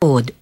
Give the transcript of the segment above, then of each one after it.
food.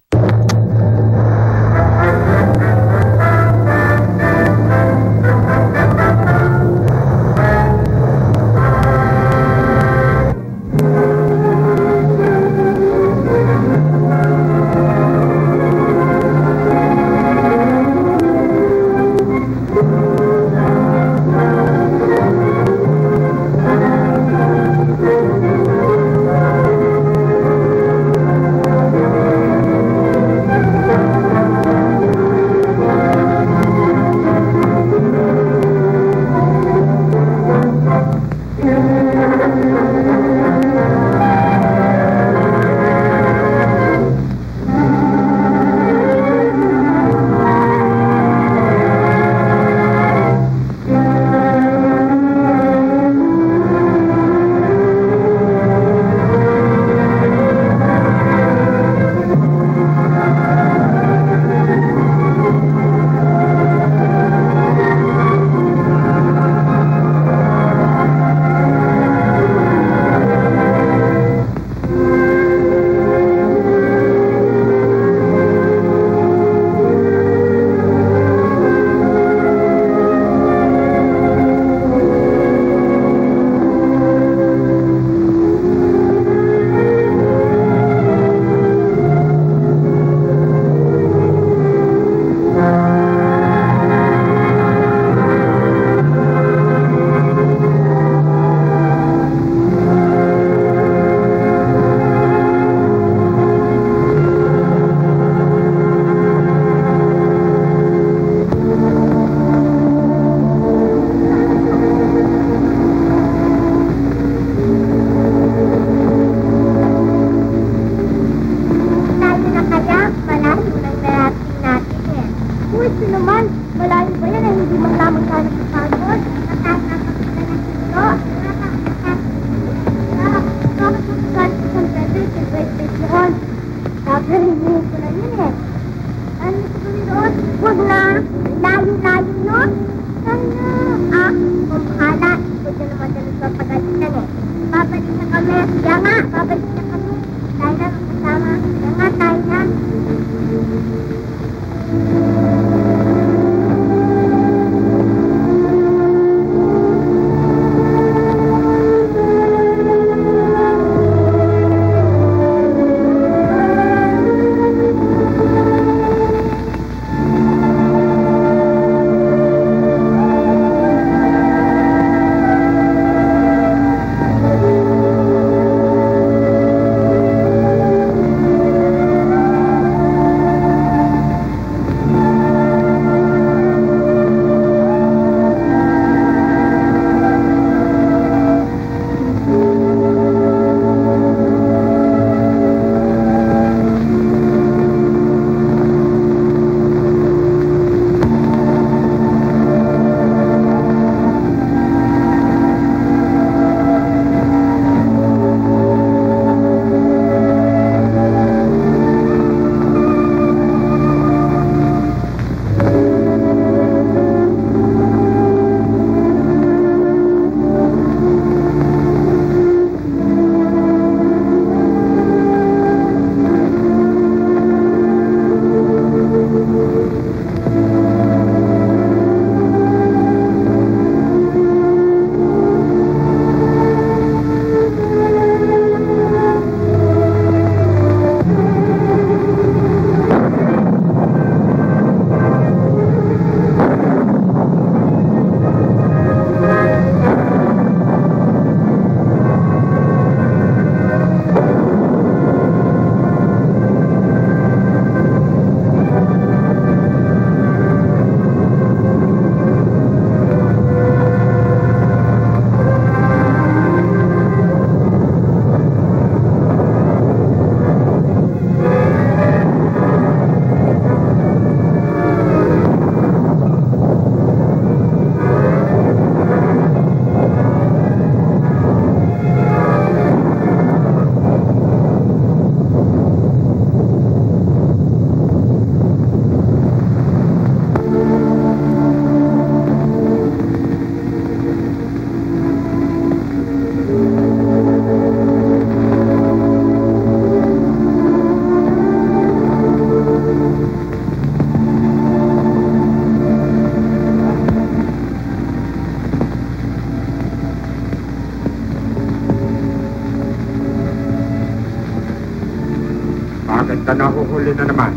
Bakit ka nahuhuli na naman?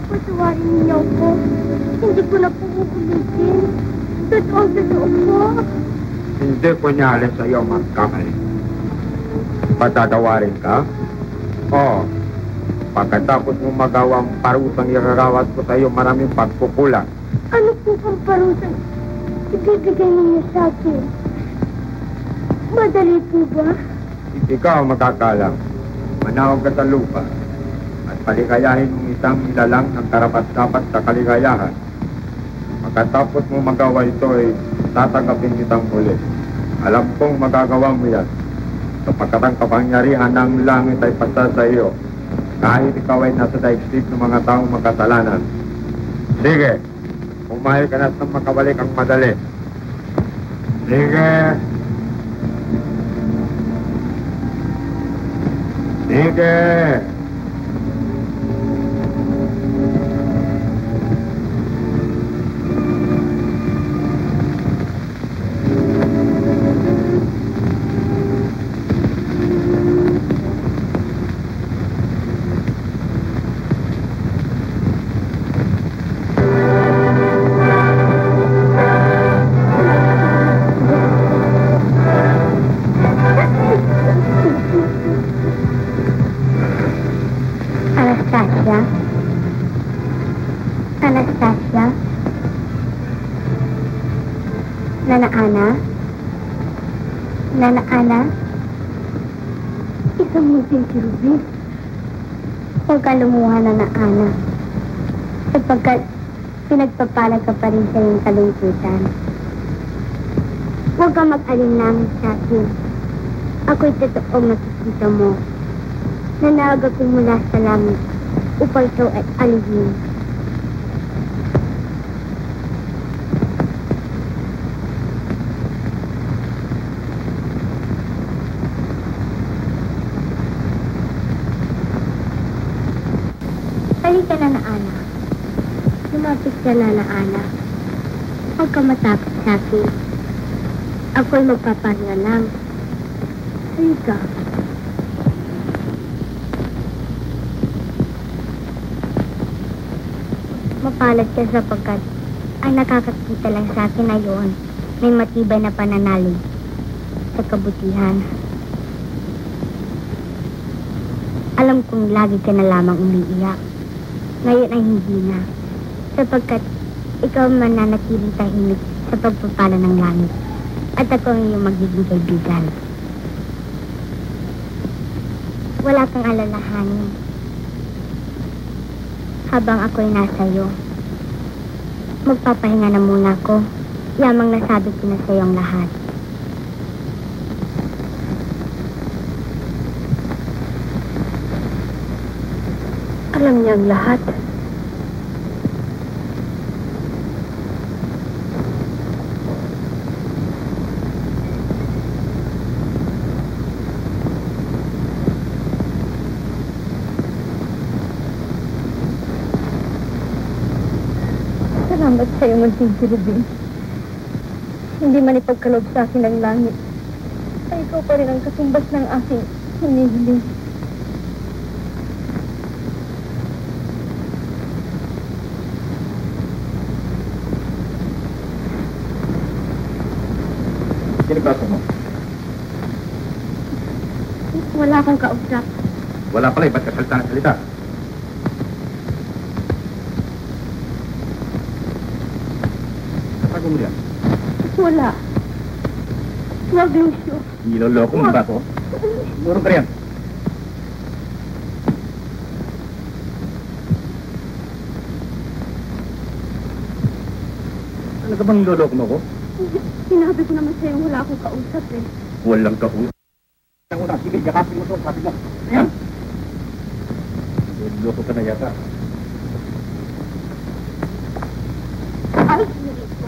Patawarin niyo po. Hindi ko na po uulitin. Totoo po. Hindi ko nyali sa iyo magkamali. Patatawarin ka? Oo. Pagkatapos mo magawa ang parusang ikagawat ko sa iyo, maraming pagkukulang. Ano po ang parusang ibibigay ninyo sa akin? Madali po ba? Ikaw magkakalang. Manawag ka sa lupa at paligayahin mong isang nilalang ng karapat-dapat sa kaligayahan. Pagkatapos mo magawa ito ay tatanggapin kitang muli. Alam kong magagawa mo yan. Sapagkat ang kapangyarihan ng langit ay pasa sa iyo. Kahit ikaw ay nasa daigdig ng mga taong makasalanan. Sige, pumayag ka na sa makabalik ang madali. Sige. Sige. Anastasia? Nana Ana? Nana Ana? Isang munting si Ruby. Huwag ka lumuha, Nana Ana. Sapagkat pinagpapalag ka pa rin sa iyong kalungkutan. Huwag ka mag-alinlangan sa akin. Ako'y totoong nakikita mo. Nanawag ako mula sa langit upang ikaw ay alihin. Halika, Nana Ana. Lumapit ka, Nana Ana. Huwag ka matapit sa akin. Ako'y magpapahinga lang. Halika. Mapalad ka sapagkat ang nakakakita lang sa akin ngayon may matibay na pananalig sa kabutihan. Alam kong lagi ka na lamang umiiyak. Ngayon ay hindi na, sapagkat ikaw mananatiling tahimik sa pagpapala ng langit at ako ang iyong magiging kaibigan. Wala kang alalahanin habang ako'y nasa iyo. Magpapahinga na muna ako. Yamang nasabi ko na sa iyong lahat. Alam niya ang lahat. Salamat sa iyo, Munting Cherubim. Hindi man ipagkaloob sa akin ng langit, ay ikaw pa rin ang katumbas ng aking hinihiling. Sinipasok mo? Wala akong kausap. Wala pala, ba't ka salita ng salita? Natago mo yan? Wala. Huwag, Lucio. Niloloko mo ba ako? Siguro ka riyan. Ano ka bang niloloko mo ako? Sinabi ko naman sa'yo wala akong kausap eh. Walang kausap. Ang una, sige, yakapin mo ito, sabi mo. Ayan! Niloloko ka na yata. Ay, hindi ko.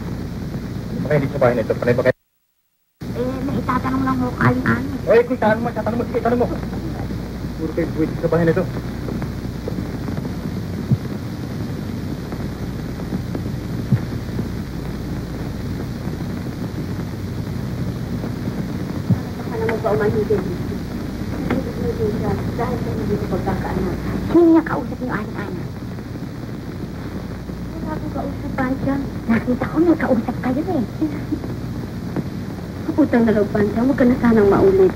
Hindi ba kayo dito sa bahay na ito? Panay ba kayo? Naitatanong lang mo kalingan. Oy, kung tanong mo, sige, tanong mo. Puro kayo buwit sa bahay na ito. Baka naman ba umahigil? Hindi siya. yan dahil sa hindi ko pagkakaanak. Sino niya kausap niyo, Ana? Wala akong kausap, Pancha. Nakita ko may kausap kayo eh. Utang na loob, Pancha. Huwag ka na sanang maulit.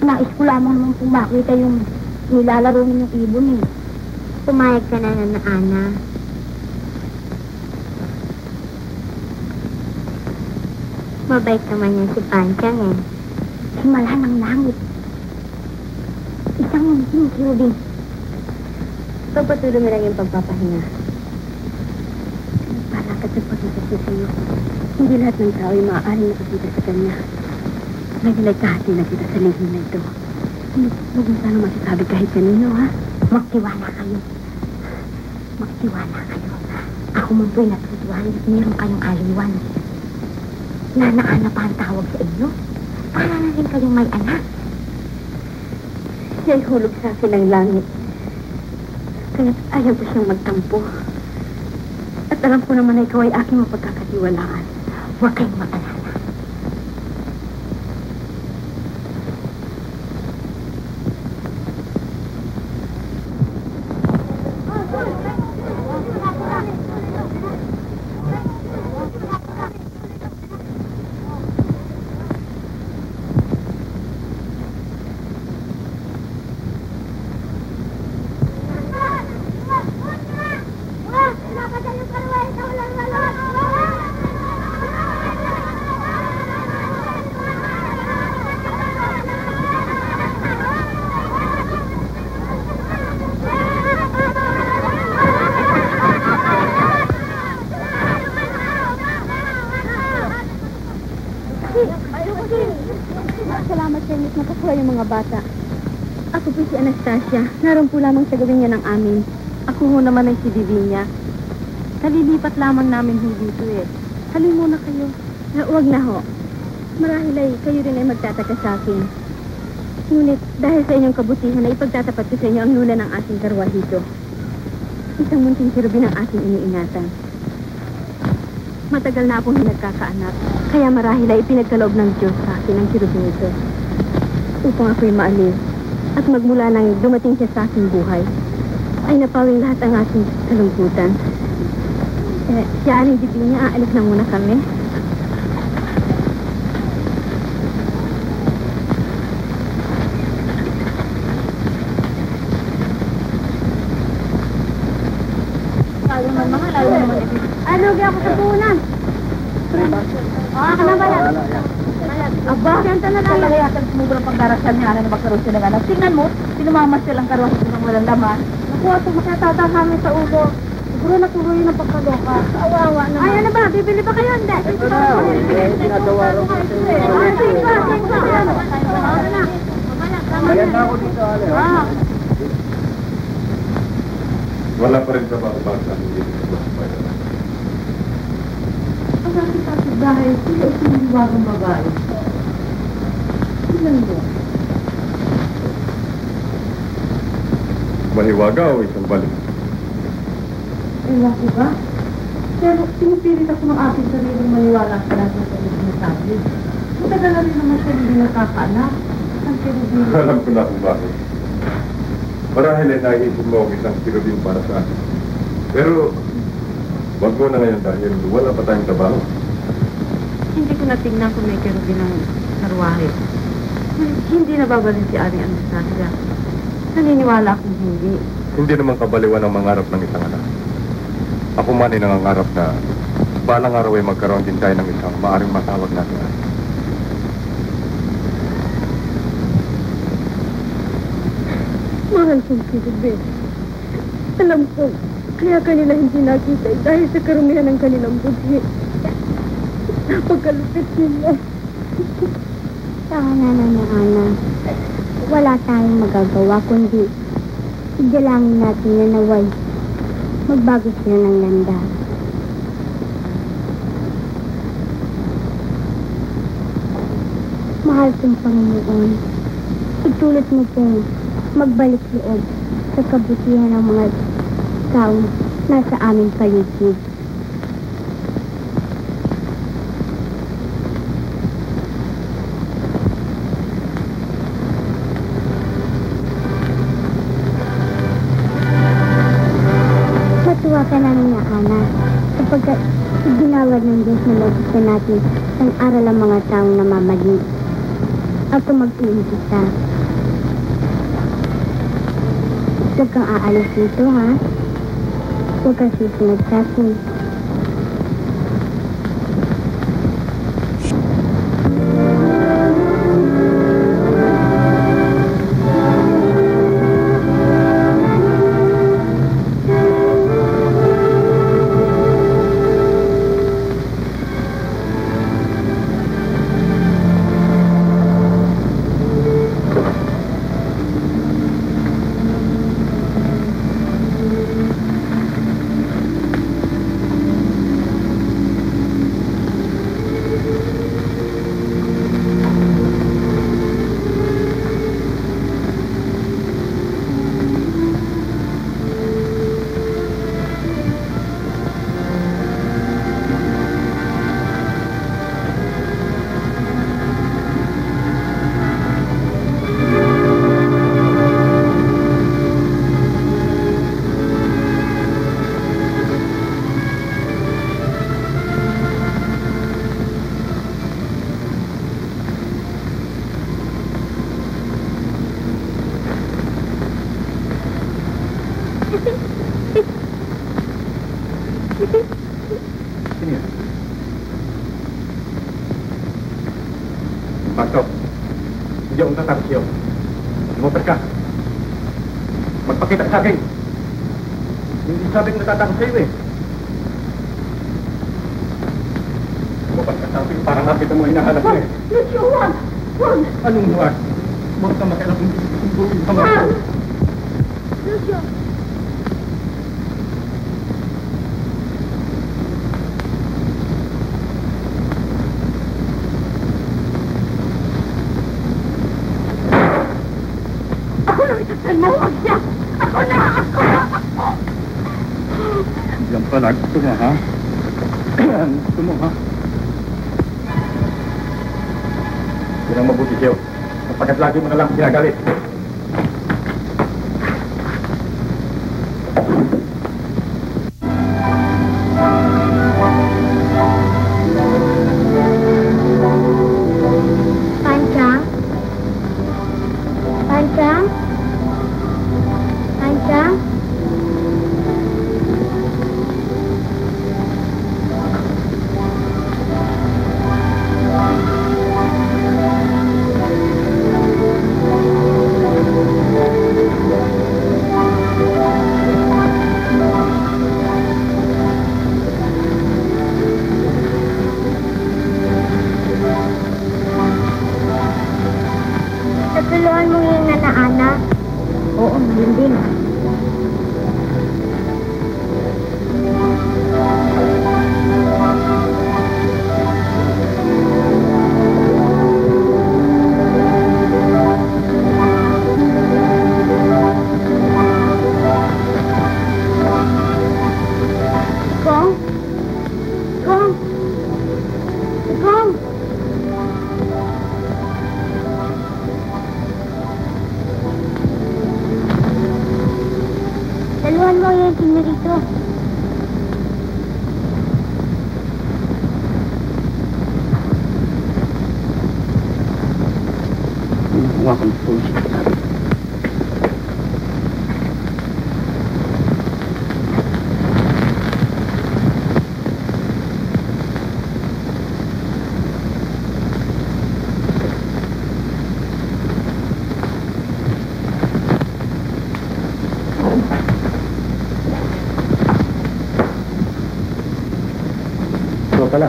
Nais ko lamang naman kung makita yung nilalaro ninyong ibon eh. Pumayag ka na Ana. Mabait naman yan si Panchang eh. Himala ng langit. Isang munting kirubing. Pagpatuloy mo lang yung pagpapahinga. Palakad sa pagkakasya sa iyo. Hindi lahat ng tao ay maaaring nakakita sa kanya. Nagilagkahati na kita sa lihim na ito. Huwag mo sana masasabi kahit kanino, ha? Magtiwala kayo. Magtiwala kayo. Ako man po'y natutuhan at meron kayong aliwan. Ana pa ang tawag sa inyo. Para na rin kayong may anak. Siya'y hulog sa akin ng langit. Kaya't ayaw ko siyang magtampo. At alam ko naman na ikaw ay aking mapagkakatiwalaan. Huwag kayong mag-alala. Salamat sa inyo at nakakuha yung mga bata. Ako po si Anastasia. Naroon po lamang sa gawin niya ng amin. Ako ho naman ay si Divinia. Nalilipat lamang namin ho dito eh. Halin muna kayo. Huwag na ho. Marahil ay kayo rin ay magtataka sa akin. Ngunit dahil sa inyong kabutihan ay ipagtatapat ko sa inyo ang lula ng ating karwahito. Isang munting cherubin ang ating iniingatan. Matagal na akong nagkakaanak, kaya marahil ay ipinagkaloob ng Diyos sa akin ang cherubin ito. Upang ako'y maaliw at magmula nang dumating siya sa aking buhay, ay napawing lahat ang ating kalungkutan. Si Aling Divinia, aalis na muna kami. Lalo naman. Ano, kaya ako sa punan? Ka na ba yan? Aba, siyenta na lang. Kaya yata sumubrang pagdarasal niya na magkaroon sila ng anak. Tingnan mo, pinumamas silang karoon ng walang laman. Nakuha ito, matatata kami sa ulo. Siguro natuloy yun ang pagkaloka. Awawa naman. Ay, ano ba? Bibili pa kayo? Hindi. Ito ba? Pinagawa rin ko. Sige ba? Ayan na ako dito, Ale. Wala pa rin trabaho ba sa akin dito sa bahay? Ang aking kapitbahay, sila isang liwagang babae. Ilan mo? Mahiwaga o isang balik? Ewan ko ba? Pero pinipilit ako ng aking sariling maniwala sa lahat ng kanyang sinasabi. Matagal na rin naman siya hindi nakakaanak. Ang cherubin. Alam ko na kung bakit. Marahil ay naisip mo ang isang cherubin para sa akin. Pero, wag mo na ngayon dahil wala pa tayong trabaho. Hindi ko natingnan kung may cherubin ng karwahe. Hindi nababalin si Aling Anastasia. Naniniwala akong hindi. Hindi naman kabaliwan ang mangarap ng isang anak. Ako man ay nangangarap na balang araw ay magkaroon din tayo ng isang maaring matawag natin. Mahal kong cherubin. Alam ko, kaya kanila hindi nakita dahil sa karumihan ng kanilang budhi. Napagkalupit nila. Saka na Ana. Wala tayong magagawa kundi idalangin natin na naway magbago sila ng landas. Mahal kong Panginoon, itulot mo pong magbalik loob sa kabutihan ng mga taong nasa aming paligid. kasalanan niya, Ana, sapagkat iginawad ng Diyos na mag-isa natin ang aral ang mga taong namamali. Ako mag-iimpisa. Huwag kang aalis dito, ha? Huwag kang susunod sa akin. Sino yun? Pasok. Hindi akong tatakot sa'yo. Lumabas ka. Magpakita sa akin. Hindi sabing natatakot sa'yo eh. Lumabas ka sa akin para nakita mo hinahanap mo eh. Lucio, huwag! Huwag! Anong huwag? Huwag ka makialam kung susubuin ka mga ito. Lucio! Ako na itasal mo! Huwag siya! Ako na! Diyan pala. Gusto mo ha? Gusto mo ha? Yun ang mabuti sa'yo. Kapagkat lagi mo na lang ginagalit. Panchang? Panchang? Panchang? Natulungan mo yung nanaana? Oo, yun din. Kong? Kong? Kong? Daluhan mo yung sinurito. Huwag kang puso. Ikaw pala.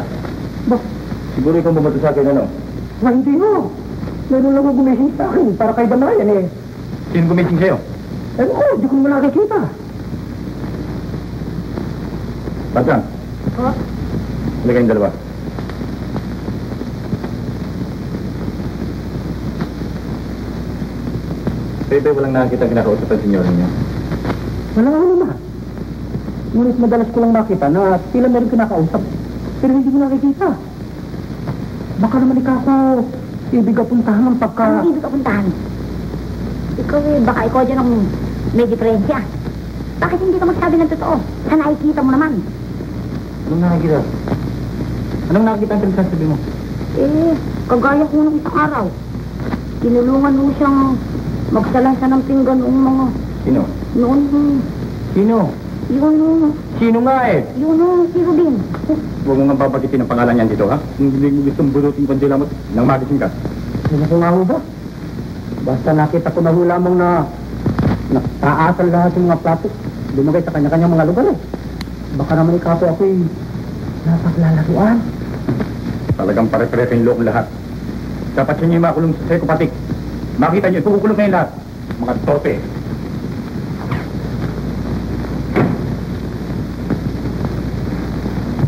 Ba? Siguro ikaw bumato sa akin, ano? Hindi ho! Meron lang ako gumising sa akin para kay Damayan eh. Sino gumising sa'yo? Ewan ko, di ko naman nakikita. Pasang, Oh, halika yung dalawa. Kayo ba'y walang nakakita kinakausap ang senyor niyo? Wala nga naman. Ngunit madalas ko lang makita na tila meron kinakausap. Pero hindi ko nakikita. Baka naman ikaw ko ibig apuntahan ng pagka... anong ibig kapuntahan? Ikaw eh, baka ikaw dyan ang may diferensya. Bakit hindi ka magsabi ng totoo? Sa nakikita mo naman. Anong nakikita? Anong nakikita ang pinagsasabi mo? Kagaya ko nung isang araw. Tinulungan mo siyang magsalansa ng pinggan noong mga... Sino? Noon, Sino? yun, Sino nga eh? yun, si Rubin. Huwag mo nga babagitin ang pangalan niyan dito, ha? Hindi mo gustong burutin kung sila mo nang magising ka. Sino ko nga ho ba? Basta nakita ko na ho lamang na taasal lahat yung mga plato. Lumagay sa kanya-kanyang mga lugar eh. Baka naman ikapo ako'y napaglalaruan. Talagang pare-pare kayong loob lahat. Dapat siya niyo makulong sa psychopathic. Makita niyo, ikukulong kayong lahat. Mga torpe.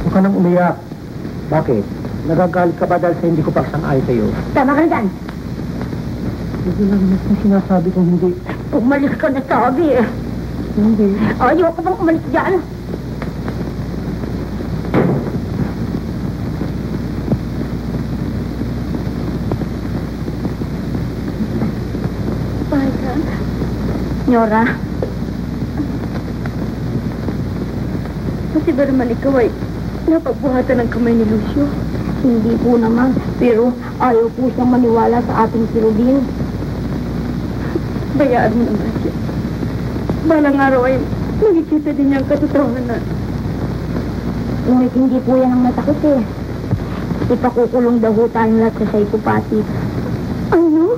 Huwag ka nang umiyak. Bakit? Nagagalit ka ba dahil sa hindi ko pagsang-ay sa'yo? Tama ka na dyan. Hindi lang yung sinasabi kong hindi. Umalis ka na sabi eh. Hindi. Ayoko bang umalis dyan? Pardon? Nyora? Kasi ba naman ikaw ay napagbuhatan ng kamay ni Lucio? Hindi po naman, pero ayaw po siyang maniwala sa ating si Rubin. Bayaan mo naman siya. Balang araw ay makikita din niya ang katotohanan. Ngunit hindi po yan ang masakit eh. Ipakukulong daw ho tayong lahat sa psychopathic. Ano?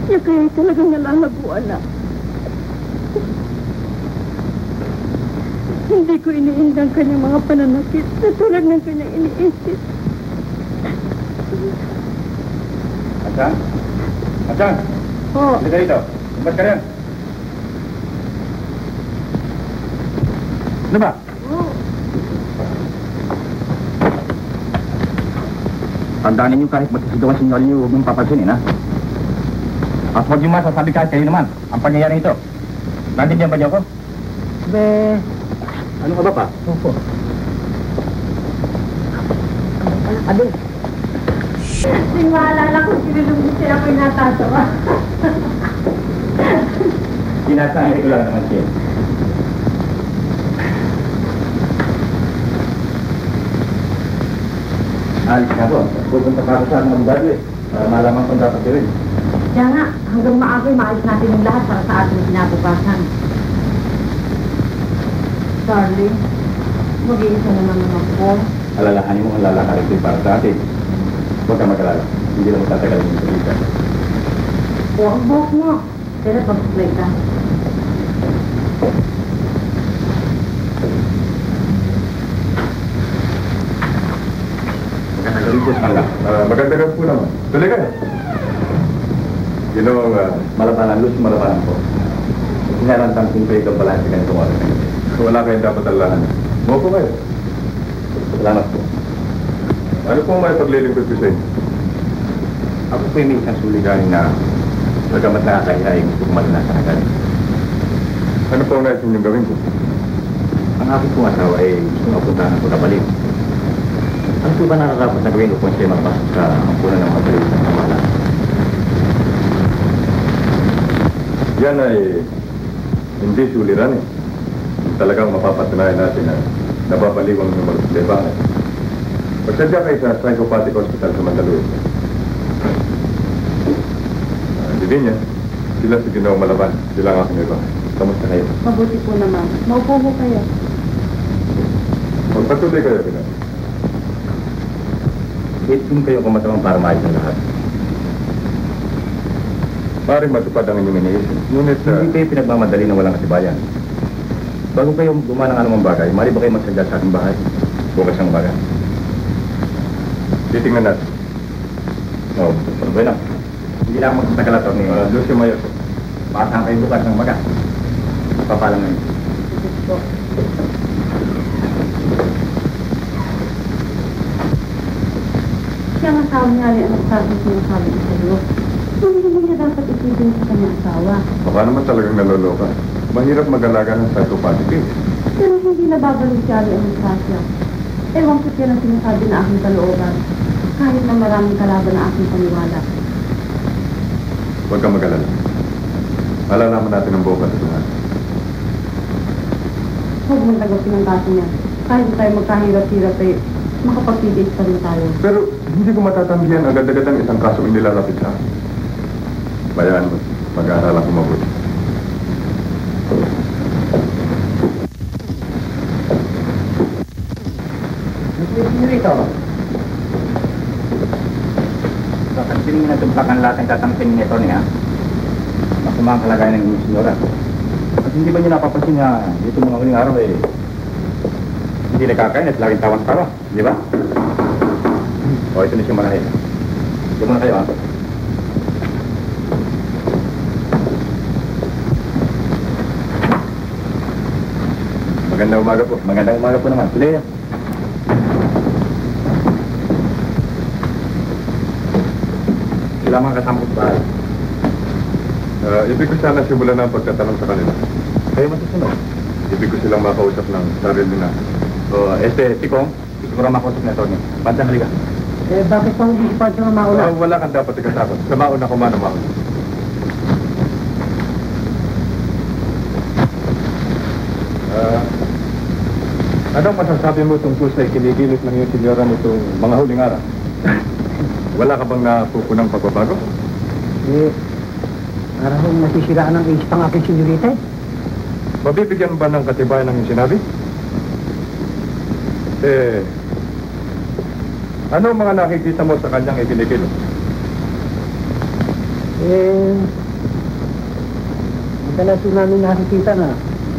Siya kaya talagang nalalabuan na. Hindi ko iniindang kanyang mga pananakit na tulad ng kanyang iniisip. Asan? Asan? Oo. Halika dito. Ba't ka rin? Ano ba? Tandaan ninyo kahit magsisigawan sa inyo, alam niyo, huwag mong papansinin, ha? At huwag yung masasabi kahit kayo naman, ang pangyayari ito. Nandiyan ba niyo ako? Ano ka ba pa? Opo. Abi. Hindi maalala ko sinulong siya ako'y natatawa. Sinasabi ko lang naman siya. Alis na po. Pupunta pa ako sa mga bagyo eh. Para malaman kung dapat gawin. Kaya nga, hanggang maaga maalis natin yung lahat para sa ating kinabukasan. Darling, mag-iisa naman naman po. Alalahanin mo ang lalakarin ko para sa atin. Huwag ka mag-alala. Hindi lang matatagal yung salita. O, ang buhok mo. Pero pag-play ka. Magkatagalipos man lang. Maganda rin po naman. Tuloy ka eh. Malabanan, Luz, malabanan po. Sinarantang kung kayo ka pala sa ganitong oras. Wala kayong dapat alahan. Mo po kayo. Salamat po. Ano po may paglilingkod ko sa inyo? Ako po yung may isang suliranin na bagamat nakakahiya ay gusto kumalan na sa akin. Ano po ang nais ninyong gawin ko? Ang aking pong asawa ay gusto mapuntahan ako na balik. Ano po ba nakakapot na gawin upang siya makapasok sa ampunan ng mga balik ng kamahalan? Yan ay hindi suliran eh. Talagang mapapatunayan natin na nababaliwang ng mga libangan. Magsadya kayo sa Psychopathic Hospital sa Mandaluyong. Hindi niya. Sila si Ginoong Malaban. Sila ang aking iba. Kamusta kayo? Mabuti po naman. Maupo mo kayo. Magpatuloy kayo, Ginoong. Kung kayo kumatamang para maayos ng lahat. Maring matupad ang inyong iniisip. Ngunit, Hindi kayo pinagmamadali ng walang katibayan. Bago kayo gumawa ng anumang bagay, mali ba kayo magsadya sa aking bahay? Bukas ng baga. titingnan natin. Oo, pero na. Hindi na ako magsasagal ni Lucio Mayor. Pasang kayo bukas ng baga. Papalang ngayon. Siya ang asawa niya rin ang sinasabi ko sa iyo. Hindi naman niya dapat isipin sa kanyang asawa. Baka naman talagang naloloka. Mahirap mag-alaga ng psychopathic eh. Pero hindi nababalik siya rin ang sasya. Ewan ko siya ang sinasabi na aking kalooban. Kahit na maraming kalaban na aking paniwala. Huwag kang mag-alala. Malalaman natin ang buong katotohanan. Huwag mong tagapin ang kaso niya. Kahit di tayo magkahirap-hirap eh, makapag-PDH pa rin tayo. Pero hindi ko matatanggihan agad-agad ang isang kasong inilalapit sa akin. Bayaan mo, mag-aaral ako mabuti. Senyorito, Pansinin na tumplakan lahat ng tatampin nito niya. Masama ang kalagayan ng inyong senyora. At hindi ba niyo napapansin na dito mga huling araw eh, hindi nakakain at laging tawan-tawa, di ba? O, ito na siya manahin. Ito muna kayo, ha? Magandang umaga po. Magandang umaga po naman. Tuloy. Sila mga kasama ko sa bahay. Ibig ko sana simulan ng pagtatanong sa kanila. Kayo masusunod. Ibig ko silang makausap ng sarili na. So, Tikong, gusto ko rin makausap na ito niyo. Bandang halika. eh bakit pa hindi pa siya mauna? Wala kang dapat ikatakot. Sa mauna ko man ang mauna. Anong masasabi mo tungkol sa ikinigilit ng iyong senyora nitong mga huling araw? Wala ka bang napupunang pagbabago? Eh, parang nasisiraan ang age pang aking senyorita eh. Mabibigyan ba ng katibayan ng iyong sinabi? Ano ang mga nakikita mo sa kanyang ikinigilit? Eh, madalas yung namin nakikita na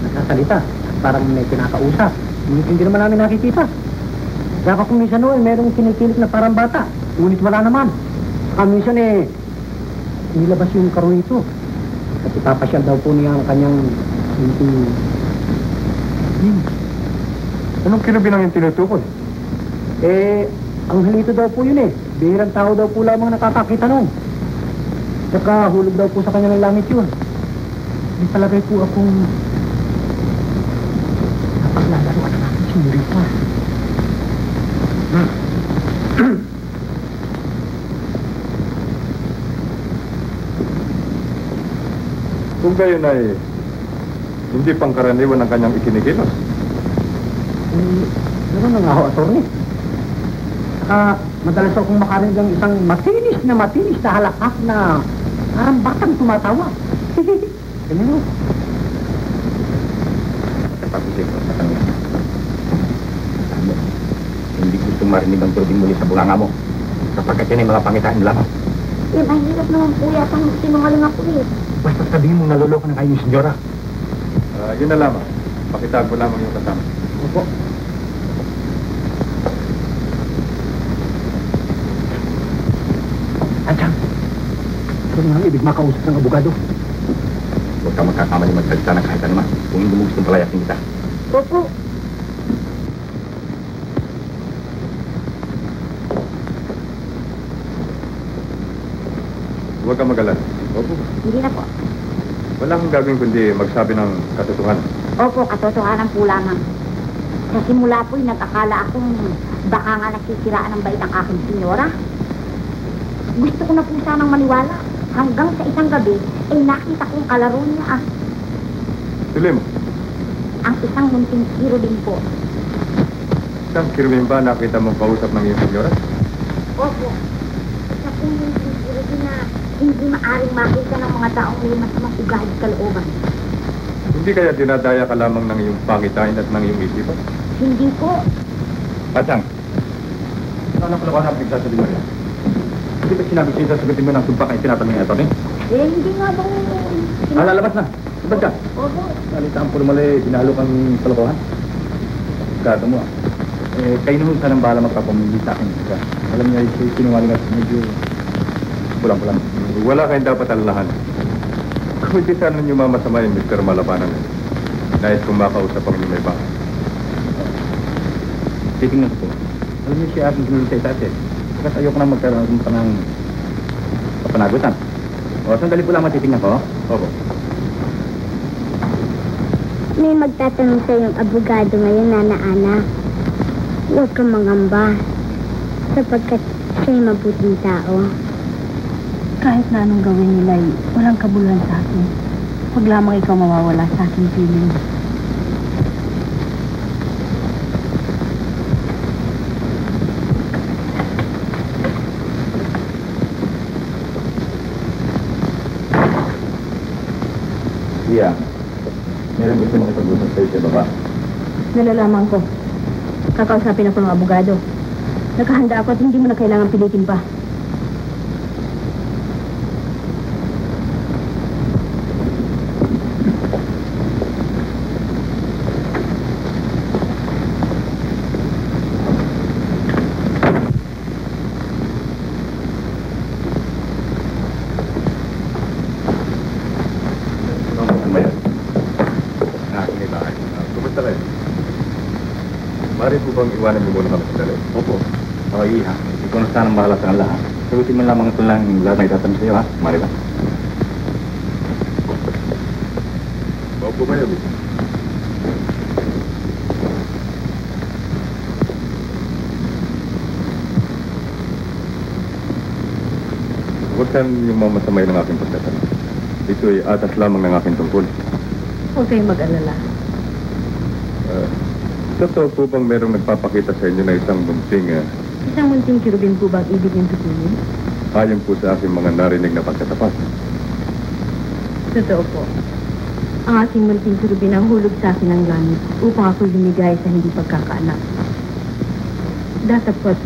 nagsasalita at parang may kinakausap. Hindi naman namin nakikita. Saka kung minsan noon, merong kinikilit na parang bata. Ngunit wala naman. Saka minsan nilabas yung karo nito. At ipapasyal daw po niya ang kanyang hindi. Anong kinubinang yung tinutukoy? Ang halito daw po yun eh. Bihirang tao daw po lamang nakakakita nun. Saka hulog daw po sa kanya ng langit yun. May palagay po akong napaglalaruan ng aking senyorita. Kung gayon ay hindi pangkaraniwan ang kanyang ikinigilos. Ano nga ho, attorney? Saka madalas akong makarinig ng isang matinis na halakhak na parang batang tumatawa. Ganun ho. Pag-isip ko sa kanila. Ano? Hindi gusto marinig ang turbing muli sa bunganga mo. Sapagkat yan ay mga pangitain lamang. Eh, mahirap naman po yata ang sinungaling ako eh. Basta sabihin mo naluloko ng kayong senyora. Yun na lamang. Pakitaan ko lamang yung kasama. Opo. Ansyang, ito nga ibig makausap ng abogado. Huwag ka magkakamali magsalita ng kahit anuman. Kung hindi mo gustong palayasin kita. Opo. Huwag kang mag-alala. Opo. Hindi na po. Wala kang gagawin kundi magsabi ng katotohanan. Opo, katotohanan po lamang. Sa simula po'y nag-akala akong baka nga nasisiraan ng bait ang aking senyora. Gusto ko na po sanang maniwala. Hanggang sa isang gabi, ay nakita kong kalaro niya Tuloy mo. ang isang munting hero din po. Isang kirwin ba nakita mong kausap ng iyong senyora? Opo. Sa kong munting hero din na hindi maaring makita ng mga taong may masamang ugali kalooban. Hindi kaya dinadaya ka lamang ng iyong pangitain at ng iyong isipan? Hindi po. Patsang, ano ko lang ang pagsasabi mo rin? Hindi ba sinabi sa'yo sasagutin mo ng sumpa kayo tinatanong niya ito, eh? Eh, hindi nga bang... Lalabas na. Sabad ka. Opo. Nalitaan po naman dinalo kang kalokohan. Gado mo kayo naman sanang bahala magpapamili sa akin. Alam niya, sinungaling at medyo bulang-bulang. Wala kayong dapat alalahan. Kung hindi sana niyo mamasama yung Mr. Malabanan. Nais kong makausap ang inyong may bahay. Titingnan ko. Alam niyo siya aking kinulong sa itaas eh. Kasi ayoko na magkaroon ng kapanagutan. O, sandali po lang matitingnan ko. Opo. May magtatanong sa iyong abogado ngayon, Nana Ana. Huwag kang mangamba. Sapagkat siya'y mabuting tao. Kahit na anong gawin nila ay walang kabuluhan sa akin. Huwag lamang ikaw mawawala sa aking piling. siya makipag-usap sa'yo sa baba. Nalalaman ko. Kakausapin ako ng abogado. Nakahanda ako at hindi mo na kailangan pilitin pa. Kumusta kayo? Mari po bang iwanan niyo muna kami sandali? Opo. Okay, ha. Ikaw na sanang bahala sa lahat. Sagutin mo lamang ito lang lahat na itatanong sa'yo, ha? Mari ba? Maupo kayo, Miss. Huwag saan yung mamasamay ng aking pagtatanong. Ito ay atas lamang ng aking tungkol. Huwag kayong mag-alala. Totoo po bang merong nagpapakita sa inyo na isang munting Isang munting kirubin po ba ang ibig niyong tutunin? ayon po sa aking mga narinig na pagkatapat? Totoo po. Ang aking munting kirubin ang hulog sa akin ng langit upang ako lumigay sa hindi pagkakaanak. Datapot,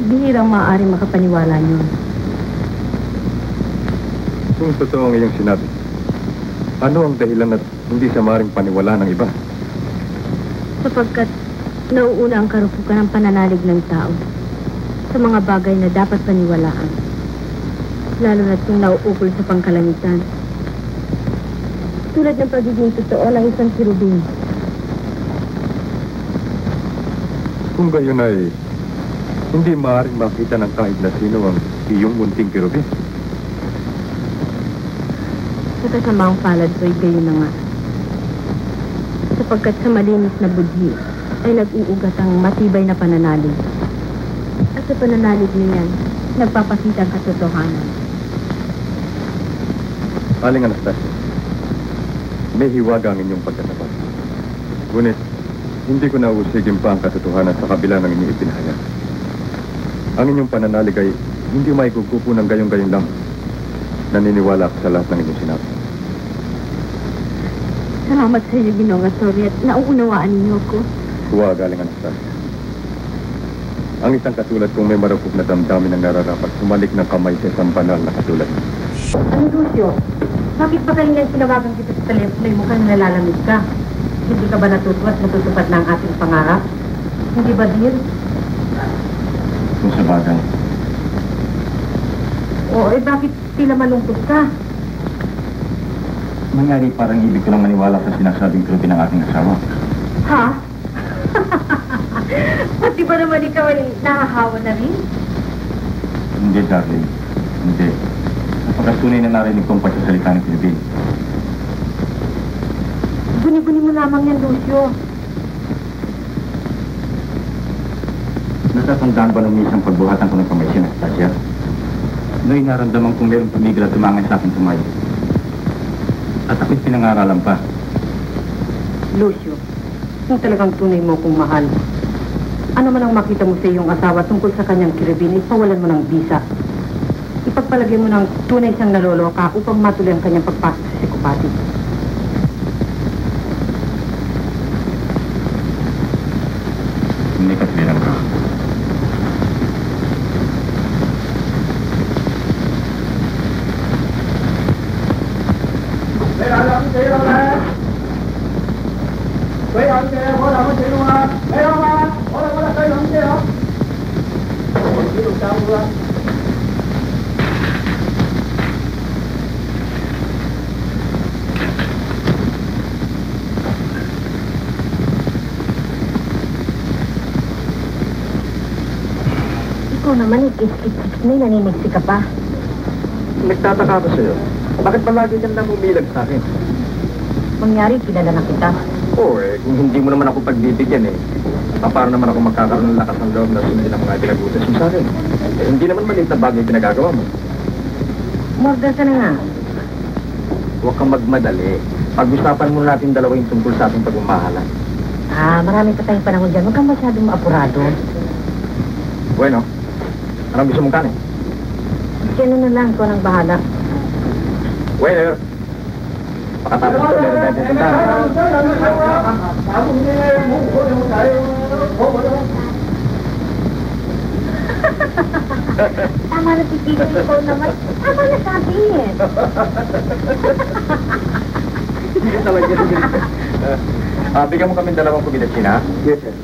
bihirang maaaring makapaniwala niyo. Kung totoo ang iyong sinabi, ano ang dahilan at hindi sa maring paniwala ng iba? Sapagkat nauuna ang karupukan ng pananalig ng tao sa mga bagay na dapat paniwalaan, lalo na't kung nauukol sa pangkalangitan. Tulad ng pagiging totoo ng isang kirubin. Kung gayon ay hindi maaaring makita ng kahit na sino ang iyong munting kirubin. Sa kasamaang palad ko'y gayon na nga. Sapagkat sa malinis na budhi ay nag-uugat ang matibay na pananalig. At sa pananalig niyan, nagpapakita ang katotohanan. Aling Anastasia, may hiwaga ang inyong pagkatapat. Ngunit, hindi ko nauusigin pa ang katotohanan sa kabila ng inyong ipinahayag. Ang inyong pananalig ay hindi maigugupo ng gayong-gayong lang. Naniniwala ako sa lahat ng inyong sinabi. Salamat sa iyo, Ginoong Astori, at nauunawaan ninyo ako. Huwag, Aling Anastasia. Ang isang katulad kong may marupok na damdamin ang nararapat sumalik ng kamay sa isang banal na katulad. Ano, Lucio? Bakit ba kayo nang sinawagan kita sa telepono ay mukhang nalalamig ka? Hindi ka ba natutuwa at natutupad na ang ating pangarap? Hindi ba, dear? Kung sa bagay. Oo, bakit tila malungkot ka? Mangyari parang ibig ko lang maniwala sa sinasabing kirubin ng aking asawa. Ha? Pati ba naman ikaw ay nahahawa na rin? Hindi, darling. Hindi. Napakatunay na narinig kong pagsasalita ng kirubin. Guni-guni mo lamang yan, Lucio. Natatandaan ba nung isang pagbuhatan ko ng kamay si Anastasia? Noong naramdaman kong mayroong tumigil at tumangin sa aking kamay. At ako'y pinangaralan pa. Lucio, kung talagang tunay mo kung mahal, ano man ang makita mo sa iyong asawa tungkol sa kanyang kirubin, ipawalan mo ng bisa. Ipagpalagay mo ng tunay siyang naloloka upang matuloy ang kanyang pagpasok sa psikopati. Hindi ka pinang ka. Ikaw naman, ikis-ikis na naninigsi ka pa. Nagtataka ako sa'yo. Bakit palagi kang nang umilag sa akin? Mangyari, kilala na kita. Oo kung hindi mo naman ako pagbibigyan paano naman ako magkakaroon ng lakas ng loob na sundin ang mga pinagutas mo sa akin? Hindi naman maliit na bagay pinagagawa mo. Morgan ka na nga. Huwag kang magmadali. Pag-usapan muna natin dalawa yung tungkol sa ating pagmamahalan. Marami pa tayong panahon dyan. Huwag kang masyadong maapurado. Bueno, anong gusto mong kanin? Kaya na lang ko ng bahala. Waiter! Pakatapos ko meron tayo pupuntahan. Tama na si Tito, ikaw naman. Tama na sabihin. Hindi ka talaga yun. Bigyan mo kami 2 kubilasin, ha? Yes, sir.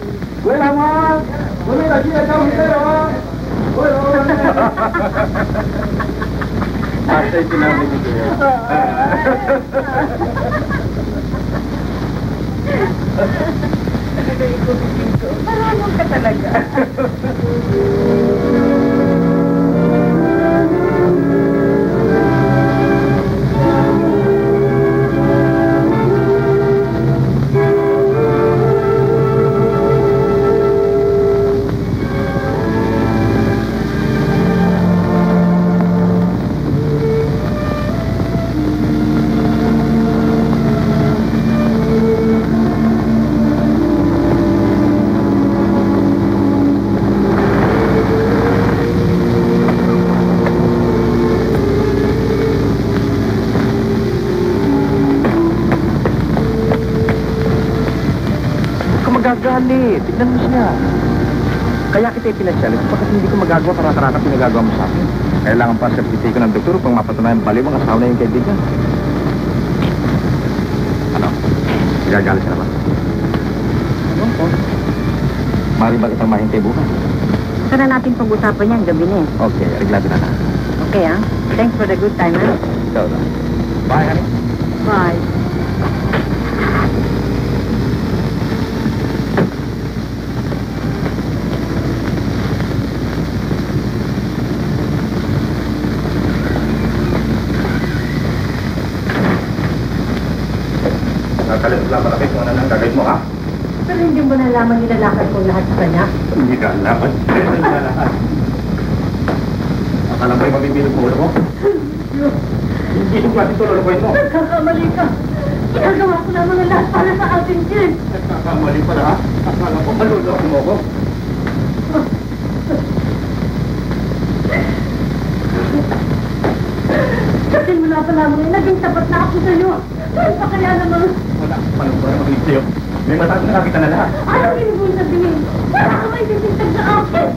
Asa yung sinabi ko sa'yo. Marunong ka talaga. Magagalit. Tignan mo siya. Kaya kita ipinasyalit sapagkat hindi ko magagawa para pinagagawa mo sa akin. Kailangan pa sertipiko ko ng doktor upang mapatunayan baliw ang asawa na yung kaibigan. Ano? Nagagalit ka na ba? Ano po? Mari ba kitang mahintay bukas? Saan na natin pag-usapan yan gabi na eh. Okay, reglado na na. Okay ah. Thanks for the good time ah. Ikaw na. Bye, honey. Bye. Nakalit lang malaki kung ano nang gagawin mo, ha? Pero hindi mo nalaman nilalakad ko lahat sa kanya. Hindi ka alaman. Hindi ka lahat. Akala mo'y mabibilog mo ulo mo? Hindi yung klase ito lulukoyin mo. Nagkakamali ka. Ginagawa ko lamang ang lahat para sa atin, Jen. Nagkakamali pala, ha? Akala ko maluloko mo ko. Kasi mula pa lamang ay naging tapat na ako sa'yo. Dahil pa kaya naman. Wala, paano ko rin makinig sa'yo? May mataas na nakita na lahat. Ayaw hindi mo sabihin. Wala ka may sisintag sa akin.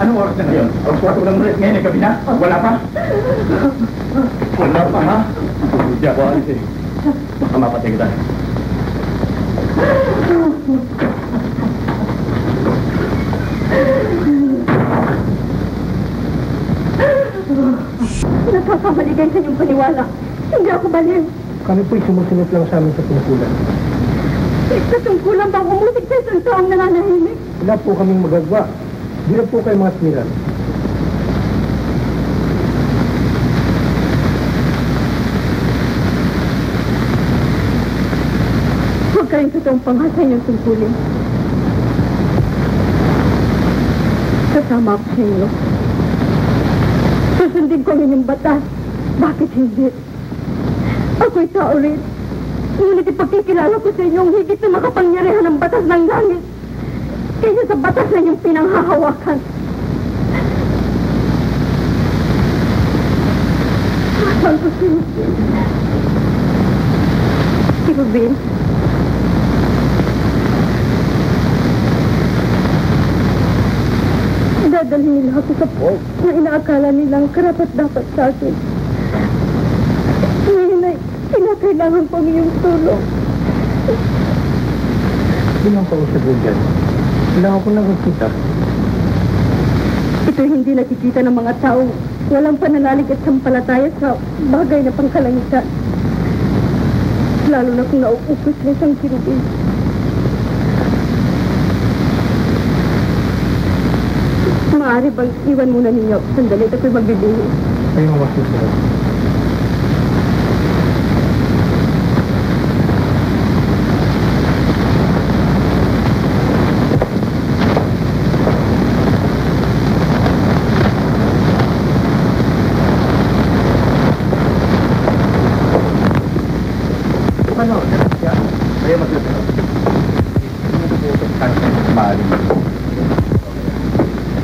Anong oras na ngayon? Alas 4 lang ulit ngayon, gabi na? Wala pa? Wala pa, ha? Hindi ako alis eh. Baka mapatay kita. Nagkakamali kayo sa inyong paniwala. Hindi ako baliw. Kami po'y sumusunod lang sa amin sa tungkulan. Sa tungkulan bang umusik sa isang taong nananahimik? Wala po kaming magagawa. Di na po kayo mga smiran. Huwag kayong totoong pangasa inyong tungkulin. Kasama ako sa inyo. Susundin ko ang inyong batas. Bakit hindi? Ako'y tao rin. Ngunit ipagkikilala ko sa inyo ang higit na makapangyarihan ng batas ng langit kaysa sa batas na inyong pinanghahawakan. Mahal ko si Rubin. Si Rubin. Dadalhin nila ako sa port na inaakala nilang karapat-dapat sa akin. Ngayon ay kinakailangan ko ang iyong tulong. Bilang kausap mo dyan, kailangan ko nang magkita. Ito'y hindi nakikita ng mga taong walang pananalig at sampalataya sa bagay na pangkalangitan. Lalo na kung nauukos na isang kirubin. Maaari bang iwan muna ninyo? Sandali, ako'y magbibihis. Kayo ang masusunod. Ano? Kaya masusunod. Hindi mo tututok tayo sa maalim.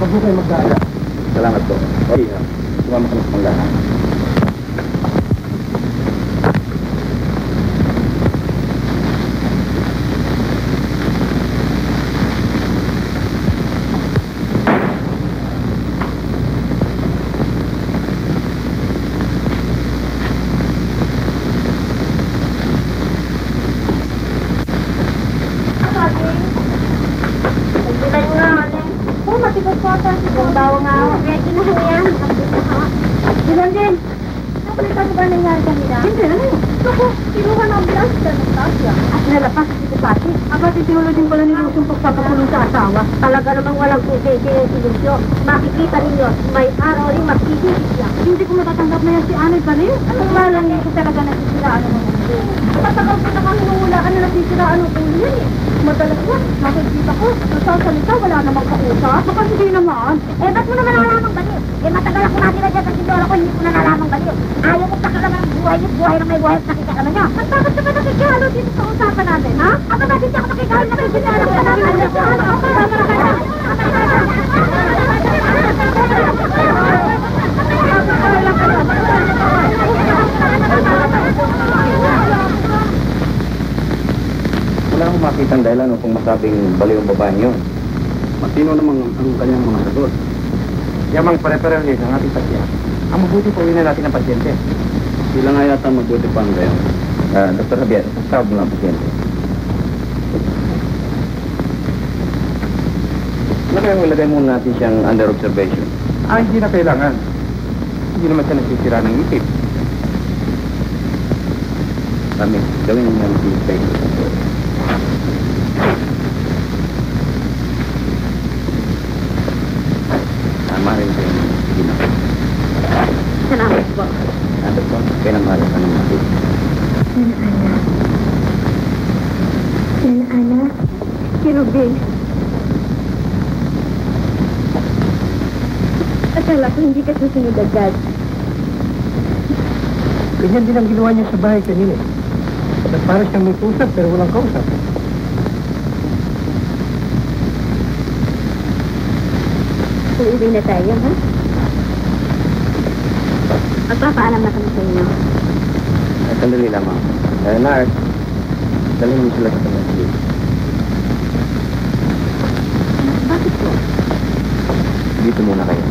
Huwag mo kayo magdala. Salamat po. Okay, ha? Sumama ka na sa manggahan. Nalapas si Pati. Aba, titinulo din pala ni Lucio pagpapakulong sa asawa. Talaga namang walang puti si Lucio. Makikita ninyo, may araw rin magkikikit siya. Hindi ko matatanggap na yan si Anoy pa rin. Ano ba lang hindi ko talaga nasisiraan ng mga ito. Matagal ko na kang hinuhulaan na nasisiraan ng ulo yan eh. Madalas yan, nakikita ko, nasasalita, wala namang kausap. Baka hindi naman. Eh, ba't mo naman nalamang baliw? Eh, matagal ako natira dyan sa sindora ko, hindi ko na nalamang baliw. Ayaw mo pakalaman ang buhay niyo, buhay ng may buhay at nakikita nyo. At bakit ka ba nakikihalo dito sa usapan natin, ha? Aba, bakit di ako nakikihalo na kayo sinala ko namin? Wala akong makita ang dahilan kung masabing baliw ang babae niyo. Matino namang ang kanyang mga sagot. Yamang pare-pareho niya ang ating pasya. Ang mabuti po na natin ang pasyente. Sila nga yata mabuti pa ang gayon. Dr. Javier, tawag mo ang pasyente. Ilagay muna natin siyang under observation. Hindi na kailangan. Hindi naman siya nasisira ng isip. Kami, gawin niyo ang face. Tama rin kayo. Sige na. Salamat po. Ano po? Kaya naman ka ng matik. Sina Ana. Kinubing. Akala ko hindi ka susunod agad. Ganyan din ang ginawa niya sa bahay kanina. Para siyang may kusap pero walang kausap. Uuwi na tayo, ha? Magpapaalam na kami sa inyo. Sandali lamang. Nars, dalhin mo sila sa kanyang. Bakit po? Dito muna kayo.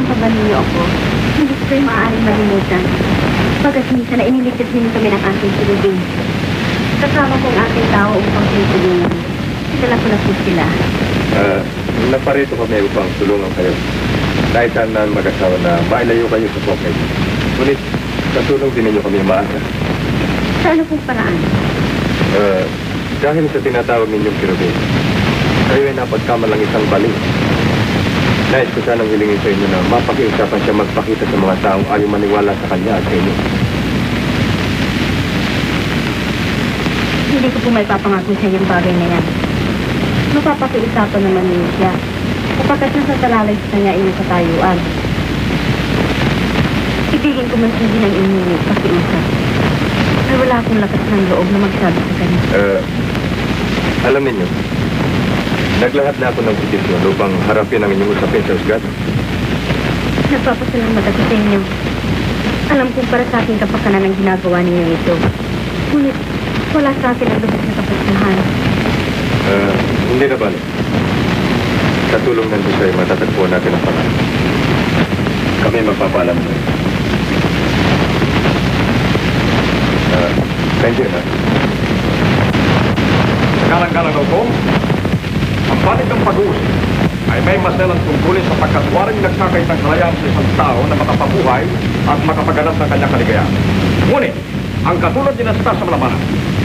pa ba ninyo ako? Hindi ko kayo maaaring malimutan. Pagkat minsan na iniligtas ninyo kami ng aking silubing. Kasama ko ang aking tao upang tulungan. Dala ko na po sila. Naparito kami upang tulungan kayo. Kahit saan na mag-asawa na mailayo kayo sa Pocket. Ngunit, katulong din ninyo kami maaga. Sa ano pong paraan? Dahil sa tinatawag ninyong kirubin, kayo ay napagkamalang isang bali. Nais ko sanang hilingin sa inyo na mapakiusapan siya magpakita sa mga taong ayaw maniwala sa kanya at sa inyo. Hindi ko po may papangako sa yung bagay na yan. Mapapakiusapan naman niyo siya. Kapagkat nasa talalay sa kanya ay nakatayuan. Ibigin ko man hindi ng inyong pakiusap. Ay wala akong lakas ng loob na magsabi sa kanya. Alam ninyo, naglahat na ako ng petisyon upang harapin ang inyong usapin sa usgat. Nagpapasalamat ako sa inyo. Alam kong para sa aking kapakanan ang ginagawa niyo ito. Ngunit wala sa akin ang lubos na kapasyahan. Hindi na balik. Sa tulong ng Diyos ay matatagpuan natin ang paraan. Kami magpapaalam mo. Thank you, ha? Galang-galang ako, ang balik ng pag-uusap ay may maselang tungkulin sa pagkatwaring nagsakay ng kalayaan sa isang tao na makapabuhay at makapaganap ng kanyang kaligayahan. Ngunit, ang katulad ni Nastas sa Malabanan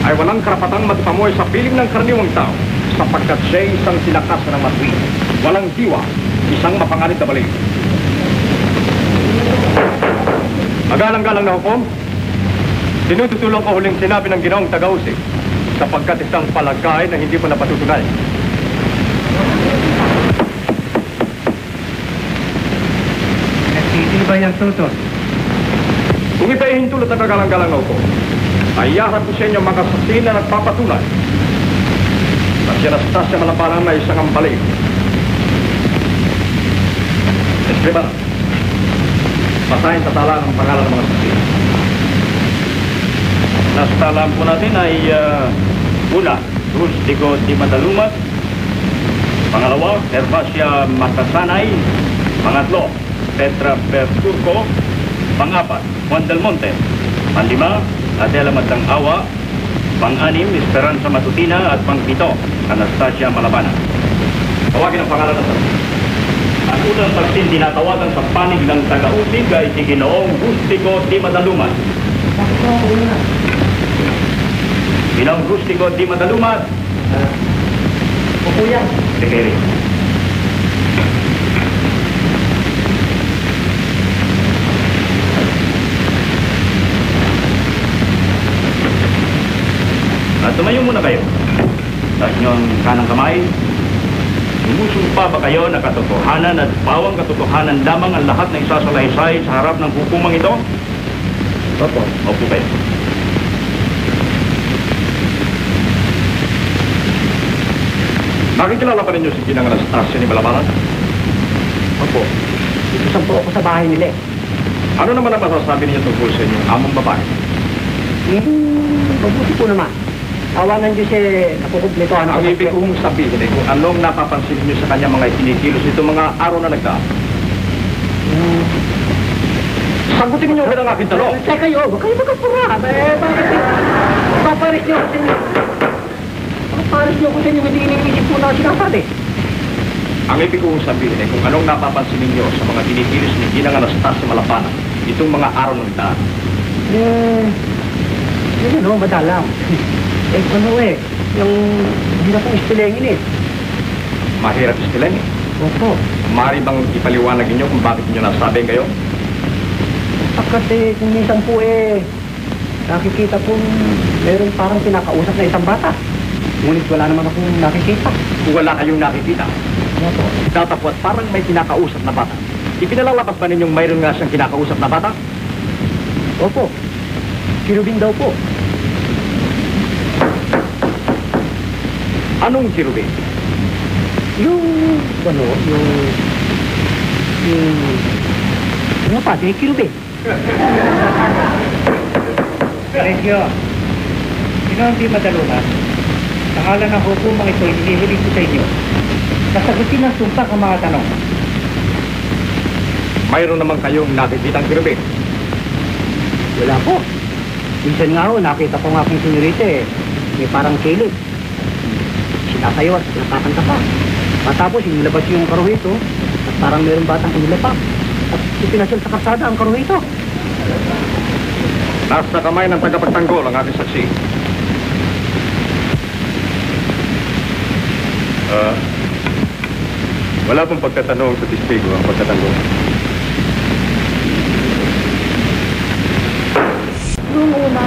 ay walang karapatang magpamuhay sa piling ng karaniwang tao sapagkat siya ay isang tinakas na matwi. Walang diwa, isang mapanganib na balik. Magalang-galang na hukom, tinututulong ko huling sinabi ng ginoong Tagausig sapagkat isang palagay na hindi mo napatutunay. Nagtitibay ang tutos. Kung ito ay hintulot na kagalang-galang na hukom, ay iharap ko sa inyo mga saksi na nagpapatunay na si Anastasia Malabanan na isang ambalik. Eskriba, basahin sa tala ng pangalan ng mga saksi. Nasa talaan po natin ay una, Rustico Di Madalumas. Pangalawa, Herbasia Matasanay. Pangatlo, Petra Perturco. Pangapat, Juan Del Monte. Panlima, Adela Matang Awa. Pang-anim, Esperanza Matutina. At pang-pito, Anastasia Malabanan. Tawagin ang pangalan ng saksi. Ang unang saksin tinatawagan sa panig ng Tagausig ay si Ginoong Rustico Di Madalumas. Ginoong Rustico Di Madalumas. Opo yan. Sekere. At tumayo muna kayo. Sa inyong kanang kamay, sumusumpa ba kayo na katotohanan at bawang katotohanan lamang ang lahat na isasalaysay sa harap ng hukumang ito? Opo. Opo kayo. Nakikilala pa ninyo si Ginang Anastasia ni Malabanan? Opo. Itusan po ako sa bahay nila eh. Ano naman ang masasabi ninyo tungkol sa inyong among babae? Mabuti po naman. Awa ng Diyos eh, nakukumpleto. Ang ibig kong sabihin ay kung anong napapansin niyo sa kanya mga ikinikilos ito mga araw na nagdaan. Sagutin niyo ang aking tanong. Teka kayo, huwag kayo magkapura. Bakit? Paparis niyo kasi paparis niyo kasi yung hindi iniisip po na sinasabi. Ang ibig kong sabihin ay kung anong napapansin ninyo sa mga kinikilos ni Ginang Anastasia Malabanan itong mga araw na nagdaan. Yun o, madalang. Ano yung hindi na pong istilengin eh. Mahirap istilin eh. Opo. Maaari bang ipaliwanag ninyo kung bakit ninyo nasabi kayo? Kasi kung minsan po nakikita po meron parang pinakausap na isang bata. Ngunit wala naman akong nakikita. Kung wala kayong nakikita, Opo. datapwat parang may kinakausap na bata. Ipinalalabas ba ninyong mayroon nga siyang kinakausap na bata? Opo. Kirubin daw po. Anong kirubin? Yung pati, kirubin. Sergio, sino ang di madalunas? Sa ngalan ng hukumang ito, hinihiling ko sa inyo. Nasagutin ng sumpak ang mga tanong. mayroon naman kayong nakikitang kirubin. Wala po. Minsan nga ho, nakita ko nga kong senyorita eh. May parang kilid. Sinatayo at nakakanta pa. Matapos, inilabas yung karuhito at parang mayroong batang inilapak. At ipinasyal sa kalsada ang karuhito. Nasa kamay ng tagapagtanggol ang aking saksi. Wala pong pagtatanong sa testigo ang pagtatanggol. Noong una,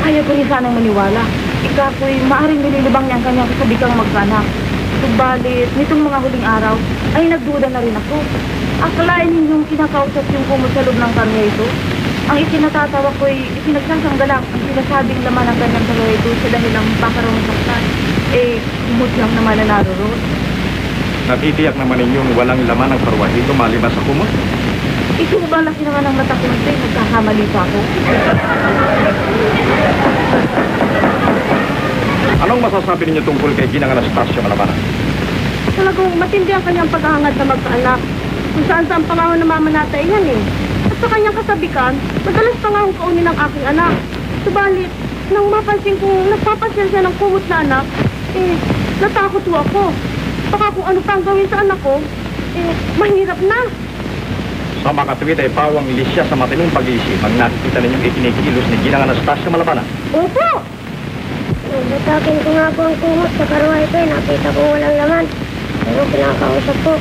ayaw ko rin sanang maniwala. Ika ko'y maaaring nililibang niya ang kanyang kasabikang mag-anak. Subalit, nitong mga huling araw, ay nagduda na rin ako. Akalain ninyong kinakausap yung kumot sa loob ng karya ito. Ang itinatatawa ko'y ipinagsasanggalak ang sinasabing laman ng kanyang karya ito sa dahilang pakarong saktan. Kumot lang naman na naroon. Natitiyak naman ninyong walang laman ng karwahito maliban sa kumot? Ito ba laki naman ang mata ko nito? Nagkakamali pa ako. Anong masasabi ninyo tungkol kay Ginang Anastasio Malabanan? Talagang matindi ang kanyang paghahangad na magkaanak. Kung saan-saan pa nga ako namamanatay yan eh. At sa kanyang kasabikan, madalas pa nga akong kaunin ng aking anak. Subalit, nang mapansin kong nagpapasyal siya ng kumot na anak, natakot ho ako. Baka kung ano pa ang gawin sa anak ko, mahirap na. Sa mga tuwid ay pawang ilisya sa matinong pag-iisip ang nakikita ninyong ikinikilos ni Ginang Anastasio Malabanan. Opo! Nagdatakin ko nga po ang kumot sa karwa ito nakita ko walang laman. Pero pinakausap ko.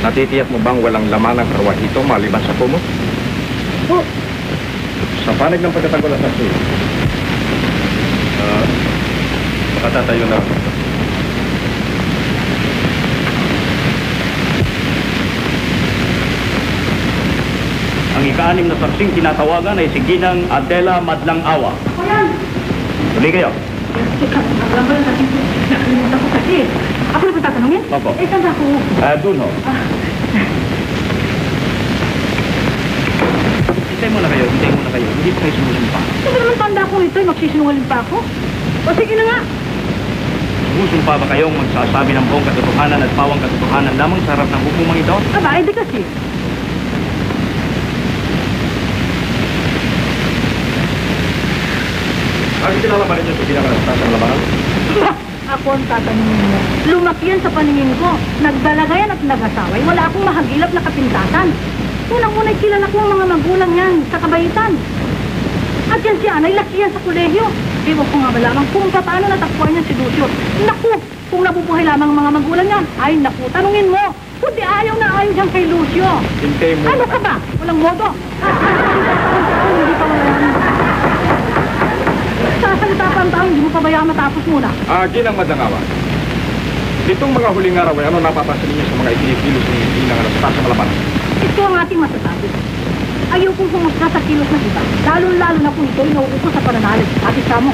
Natitiyak mo bang walang laman ng karwahito maliban sa kumot? Po, Sa panig ng pagkatagol at saksi. Makatatayo na. Ang ika-anim na saksing tinatawagan ay si Ginang Adela Madlang Awa. Ako yan! Tuloy kayo. Teka, alam ba natin? Nakalimutan ko kasi. Ako na ba tatanungin? Opo. Tanda ko. Doon ho. Hintay muna kayo. Hindi pa kayo sumusumpa. Hindi naman tanda ko ito. Magsisinungaling pa ako. O sige na nga. Sumusumpa ba kayong magsasabi ng buong katotohanan at pawang katotohanan lamang sa harap ng hukumang ito? Aba, di kasi. Bakit kilala ba ninyo sa Ginang Anastasio Malabanan? Ako ang tatanungin mo. Lumaki yan sa paningin ko. Nagdalaga yan at nag-asaway. Wala akong mahagilap na kapintasan. Unang-unay kilala ko ang mga magulang yan sa kabaitan. At yan si Anay, laki yan sa kolehiyo. Ewan ko nga ba lamang kung paano natakpuan niya si Lucio. Naku, kung nabubuhay lamang ang mga magulang yan, ay naku, tanungin mo. Kundi ayaw na ayaw dyan kay Lucio. Hintay mo. Ano ka ba? Walang modo. Hindi pa wala yan. Sasalita pa ang tao, hindi mo pa ba yan matapos muna? Ginang Madlang Awa. Ditong mga huling araw ay ano napapansin ninyo sa mga ikinikilos ni Ginang Anastasio Malabanan? Ito ang ating masasabi. Ayaw kong humusga sa kilos ng iba. Lalo-lalo na kung ito'y nauupo sa pananalig. Atis ka mo.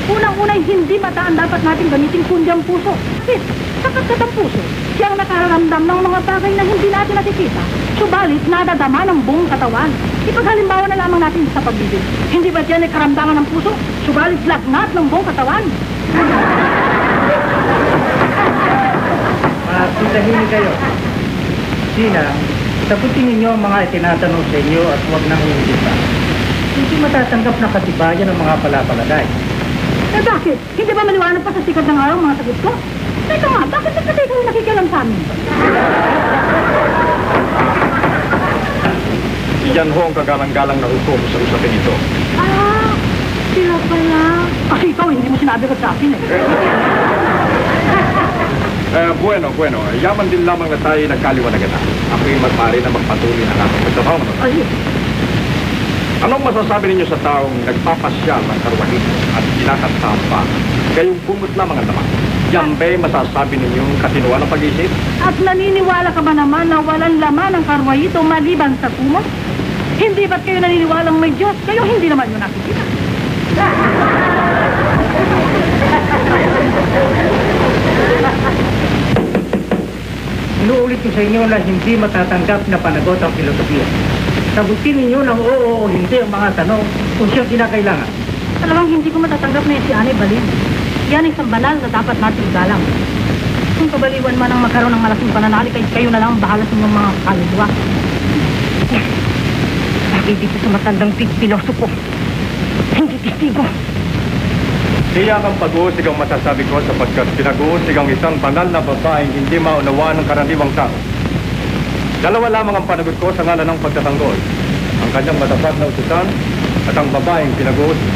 Unang-unay, hindi mataan dapat natin gamitin kundi ang puso. Kasi, sakat ang puso, siyang nakararamdam ng mga bagay na hindi natin nakikita. Subalit, nadadama ng buong katawan. Ipaghalimbawa na lamang natin sa pagbibig. Hindi ba diyan ay karamdaman ng puso? Subalit, lagnat ng buong katawan. Tahimik kayo. Sina, sagutin ninyo ang mga itinatanong sa inyo at huwag nang iimbita. Hindi matatanggap na katibayan ng mga palapalagay. Bakit? Hindi ba maliwanag pa sa sikat ng araw mga sagot ko? Teka nga, bakit nagkatay kayo nakikialam sa amin? Iyan ho ang kagalang-galang na hukom sa usapin ito. Sila pala. Kasi ikaw, hindi mo sinabi ka sa akin eh. Bueno. Yaman din lamang na tayo nagkaliwanagan na. Ako'y magmari na magpatuloy ng aking pagtrabaho. Ay, Anong masasabi ninyo sa taong nagpapasyal ng karwahito at kinakantahan pa? Gayong kumot lamang ang naman. Yan ba'y masasabi ninyong katinuan ng pag-iisip? at naniniwala ka ba naman na walang laman ang karwayito maliban sa kumot? Hindi ba't kayo naniniwalang may Diyos? Kayo hindi naman yun nakikita. Inuulit ko sa inyo na hindi matatanggap na panagot ang filosofiya. Sagutin ninyo ng oo o hindi ang mga tanong kung siyang kinakailangan. Talagang hindi ko matatanggap na si Anay Balin. Yan ay isang banal na dapat natin galang. Kung kabaliwan man ang magkaroon ng malaking pananali, kayo na lang ang bahala sa inyong mga kaluluwa. Lagi dito sa matandang pilosopo. Hindi testigo. Tiyak ang pag-uusig ang masasabi ko sapagkat pinag-uusig ang isang banal na babaeng hindi maunawaan ng karaniwang tao. Dalawa lamang ang panagot ko sa ngalan ng pagtatanggol. Ang kanyang matapat na utusan at ang babaeng pinag-uusig.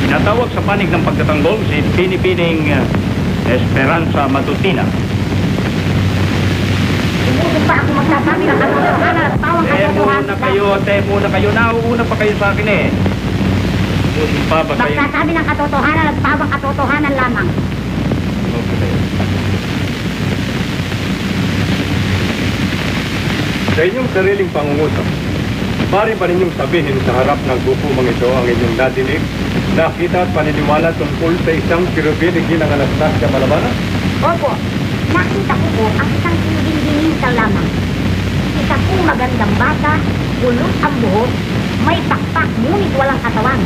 Tinatawag sa panig ng pagtatanggol si Pinipining Esperanza Matutina. Umuusog pa ako magsasabi ng katotohanan at tawang katotohanan. Muna kayo. Nauuna pa kayo sa akin eh. Umuusog pa ba kayo? Magsasabi ng katotohanan at tawang katotohanan lamang. Okay. Sa inyong sariling pangungusap, pari ba ninyong sabihin sa harap ng gupumang ito ang inyong nadinig, nakita at paniniwala tungkol sa isang kirubin ni Ginang Anastasia Malabanan? Opo, nakita ko po ang isang siniging-ginita lamang. Isa pong magandang bata, gulot ang buhok, may pakpak ngunit walang katawan.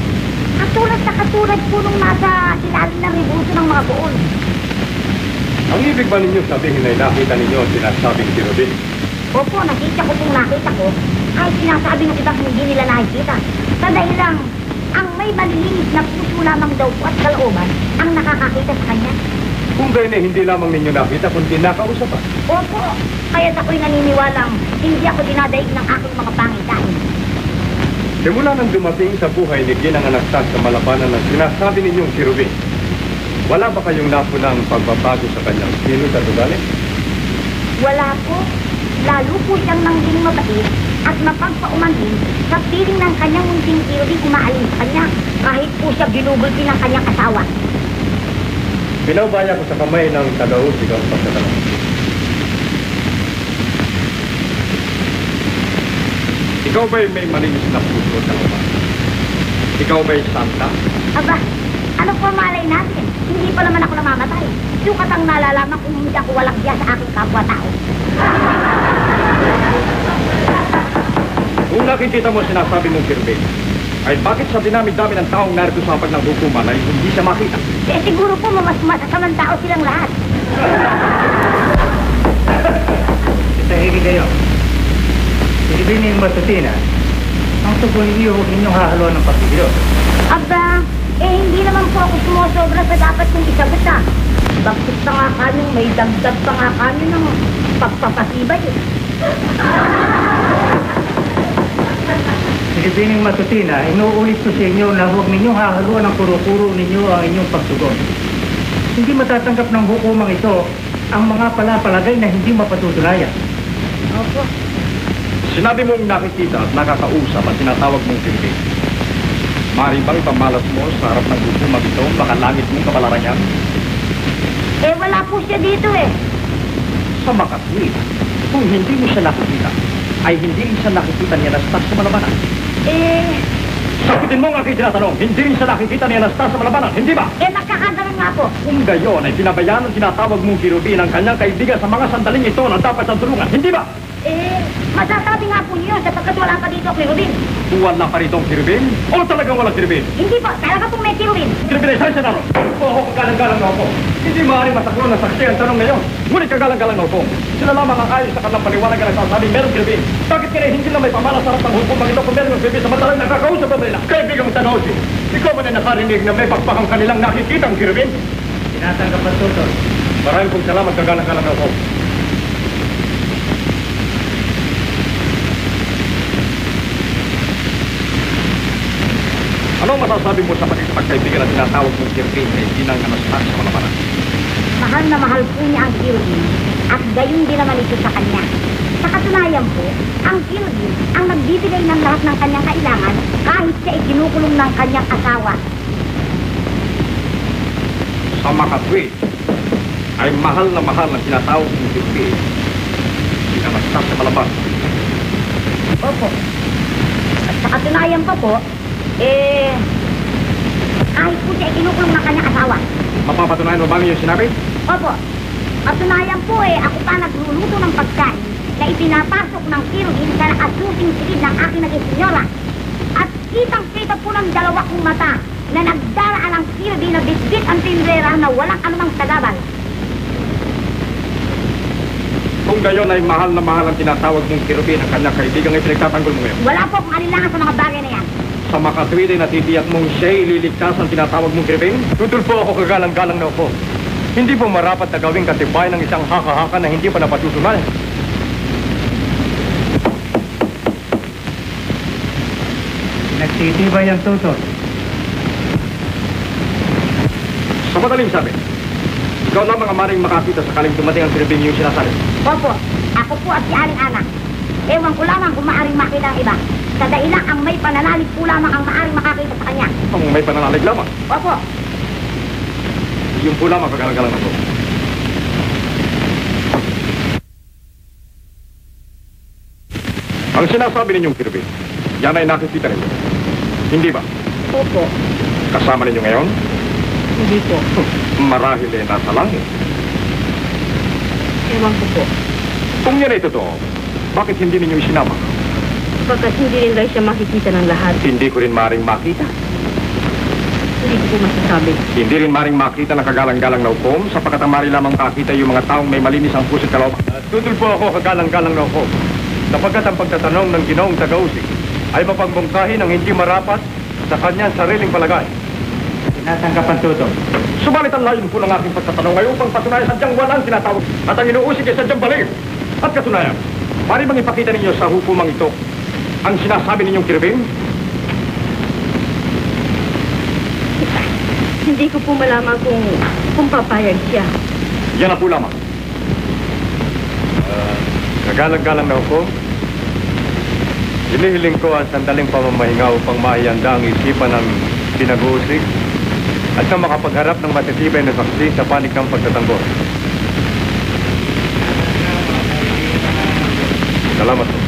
Katulad po nung nasa ilalim ng ribuso ng mga buon. Ang ibig ba ninyong sabihin ay nakita ninyo ang sinasabing kirubin? Opo, nakita ko ay sinasabi ng ibang hindi nila nakikita. Sa dahilang, ang may malilinis na puso lamang daw po at kalooban ang nakakakita sa kanya. Kung gayon ay hindi lamang ninyo nakita kundi nakausap pa. Opo, kaya ako'y naniniwalang hindi ako dinadaig ng aking mga pangitain. Simula nang dumating sa buhay ni Ginang Anastasia Malabanan ang sinasabi ninyong kirubin, wala ba kayong napunang pagbabago sa kanyang kilos at ugali? Wala po. Lalo po siyang nanging mabait at mapagpaumanhin sa piling ng kanyang munting kirubing umaalis sa kanya kahit po siya ginugulpi ng kanyang asawa. Pinaubaya ko sa kamay ng tagausig ang pagtatanong. Ikaw ba'y may malinis na puso sa laman? Ikaw ba'y santa? Aba, ano po malay natin? Hindi pa naman ako namamatay. Sukat ang nalalaman kung hindi ako walang diya sa aking kapwa-tao. Kung nakikita mo sinasabi mong kirubin, ay bakit sa dinami-dami ng taong narito sa hapag ng hukuman ay hindi siya makita? Eh siguro po masasamang tao silang lahat. Tahimik kayo. Pilipining Matutina, ang tungkol niyo huwag ninyong hahaluan ng pagkikilo. Aba, hindi naman po ako sumusobra sa dapat kong isagot ah. Bakit pa nga kami, may dagdag pa nga kami ng pagpapasibay eh. Pilipining Matutina, inuulit ko sa inyo na huwag ninyong hahaluan ng kuro-kuro ninyo ang inyong pagtugon. Hindi matatanggap ng hukumang ito ang mga palapalagay na hindi mapatutunayan. Opo. Sinabi mong nakikita at nakakausap at tinatawag mong kirubin. Mari bang pamalas mo sa harap ng hukumang ito, baka langit mong kapalaran niya? Eh wala po siya dito eh. Sa makatwid, kung hindi mo siya nakikita, ay hindi rin siya nakikita ni Anastasia Malabanan. Sagutin mo ang aking tinatanong, hindi rin siya nakikita ni Anastasia Malabanan, hindi ba? Magkakaganon nga po. Kung gayon ay pinabayaan ng tinatawag mong kirubin ang kanyang kaibigan sa mga sandaling ito na dapat siyang tulungan, hindi ba? Masasabi nga po niyo sapagkat wala pa dito ang kirubin. Wala pa rito ang kirubin? O talagang walang kirubin? Hindi po, talaga pong may kirubin. Kirubin ay saan siya naroon? Oo, kagalang-galang na ako. Hindi maaaring masaklon na saksi ang tanong ngayon. Ngunit kagalang-galang na ako. Sila lamang ang ayon sa kanilang paniwala ka nagsasabing merong kirubin. Bakit kaya hindi na may pamalas sa harap ng hukumang ito kung merong kirubin samantalang nakakausap ba nila? Kaibigan mo tanong si, ikaw ba na nakarinig na may pagpakang kanilang nakikita ang kirubin? Tinatanggap ang tutor. Maraming kong salamat, kagalang-galang na ako. Ano masasabi mo sa pagkakaibigan na tinatawag mong kirubin kay Ginang Anastasia Malabanan? Mahal na mahal po niya ang kirubin at gayon din naman ito sa kanya. Sa katunayan po, ang kirubin ang nagbibigay ng lahat ng kanyang kailangan kahit siya ikinukulong ng kanyang asawa. Sa makatwid, ay mahal na tinatawag mong kirubin Ginang Anastasia Malabanan. Opo. At sa katunayan pa po, kahit po siya ikinukulong ng kanyang asawa. Mapapatunayan mo ba yung sinabi? Opo. Katunayan po ako pa nagluluto ng pagkain na ipinapasok ng kirubin sa nakasusing silid ng aking naging senyora. kitang-kita po ng dalawa kong mata na nagdaraan ang silbi na bitbit ang tindera na walang anumang sagabal. Kung gayon ay mahal na mahal ang tinatawag mong kirubin ang kanyang kaibigang ay pinagtatanggol mo ngayon. Wala po akong alinlangan sa mga bagay na yan. Sa makatwid ay natitiyak mong siya'y ililigtas ang tinatawag mong kirubin? Tutol po ako kagalang-galang na upo. Hindi po marapat na gawing katibayan ng isang haka-haka na hindi pa napatutunal. Nagtitibay ang tutol. Sa madaling sabi, ikaw lamang ang maring makakita sakaling dumating ang kirubin yung sinasabi. Opo, ako po at si Aling Ana. Ewan ko lamang kung maaring makita ang iba. Sa dahilan ang may pananalig po lamang ang maaring makakita sa kanya. Ang may pananalig lamang. Opo, Yung po lamang kagalang-galang na to. Ang sinasabi ninyong kirubin, yan ay nakikita ninyo. Hindi ba? Opo, Kasama ninyo ngayon? hindi po. Marahil ay nasa langit. Ewan ko po. Kung yan ay totoo, bakit hindi ninyo isinama? Pagkat hindi rin daw siya makikita ng lahat. Hindi ko rin maring makita. Hindi ko po masasabi. Hindi rin maring makita ng kagalang-galang na hukom sapagkat ang mari lamang makita yung mga taong may malinis ang puso't kalooban. Tutol po ako kagalang-galang na upo. Sapagkat ang pagtatanong ng ginoong taga-usig ay mapagbungkahin ang hindi marapat sa kanyang sariling palagay. Tinatanggap ang tutol. Subalit ang layon po ng aking pagtatanong ay upang patunayan sadyang walang tinatawag at ang inuusig ay sadyang baliw. At katunayan, mari bang ipakita ninyo sa hukumang ito ang sinasabi ninyong kirubin? Hindi ko po malaman kung papayag siya. Yan na po lamang. Kagalang-galang na upo. Hinihiling ko ang sandaling pamamahinga upang maihanda ang isipan ng pinag-uusig at na makapagharap ng matitibay na saksi sa panig ng pagtatanggol. Salamat po.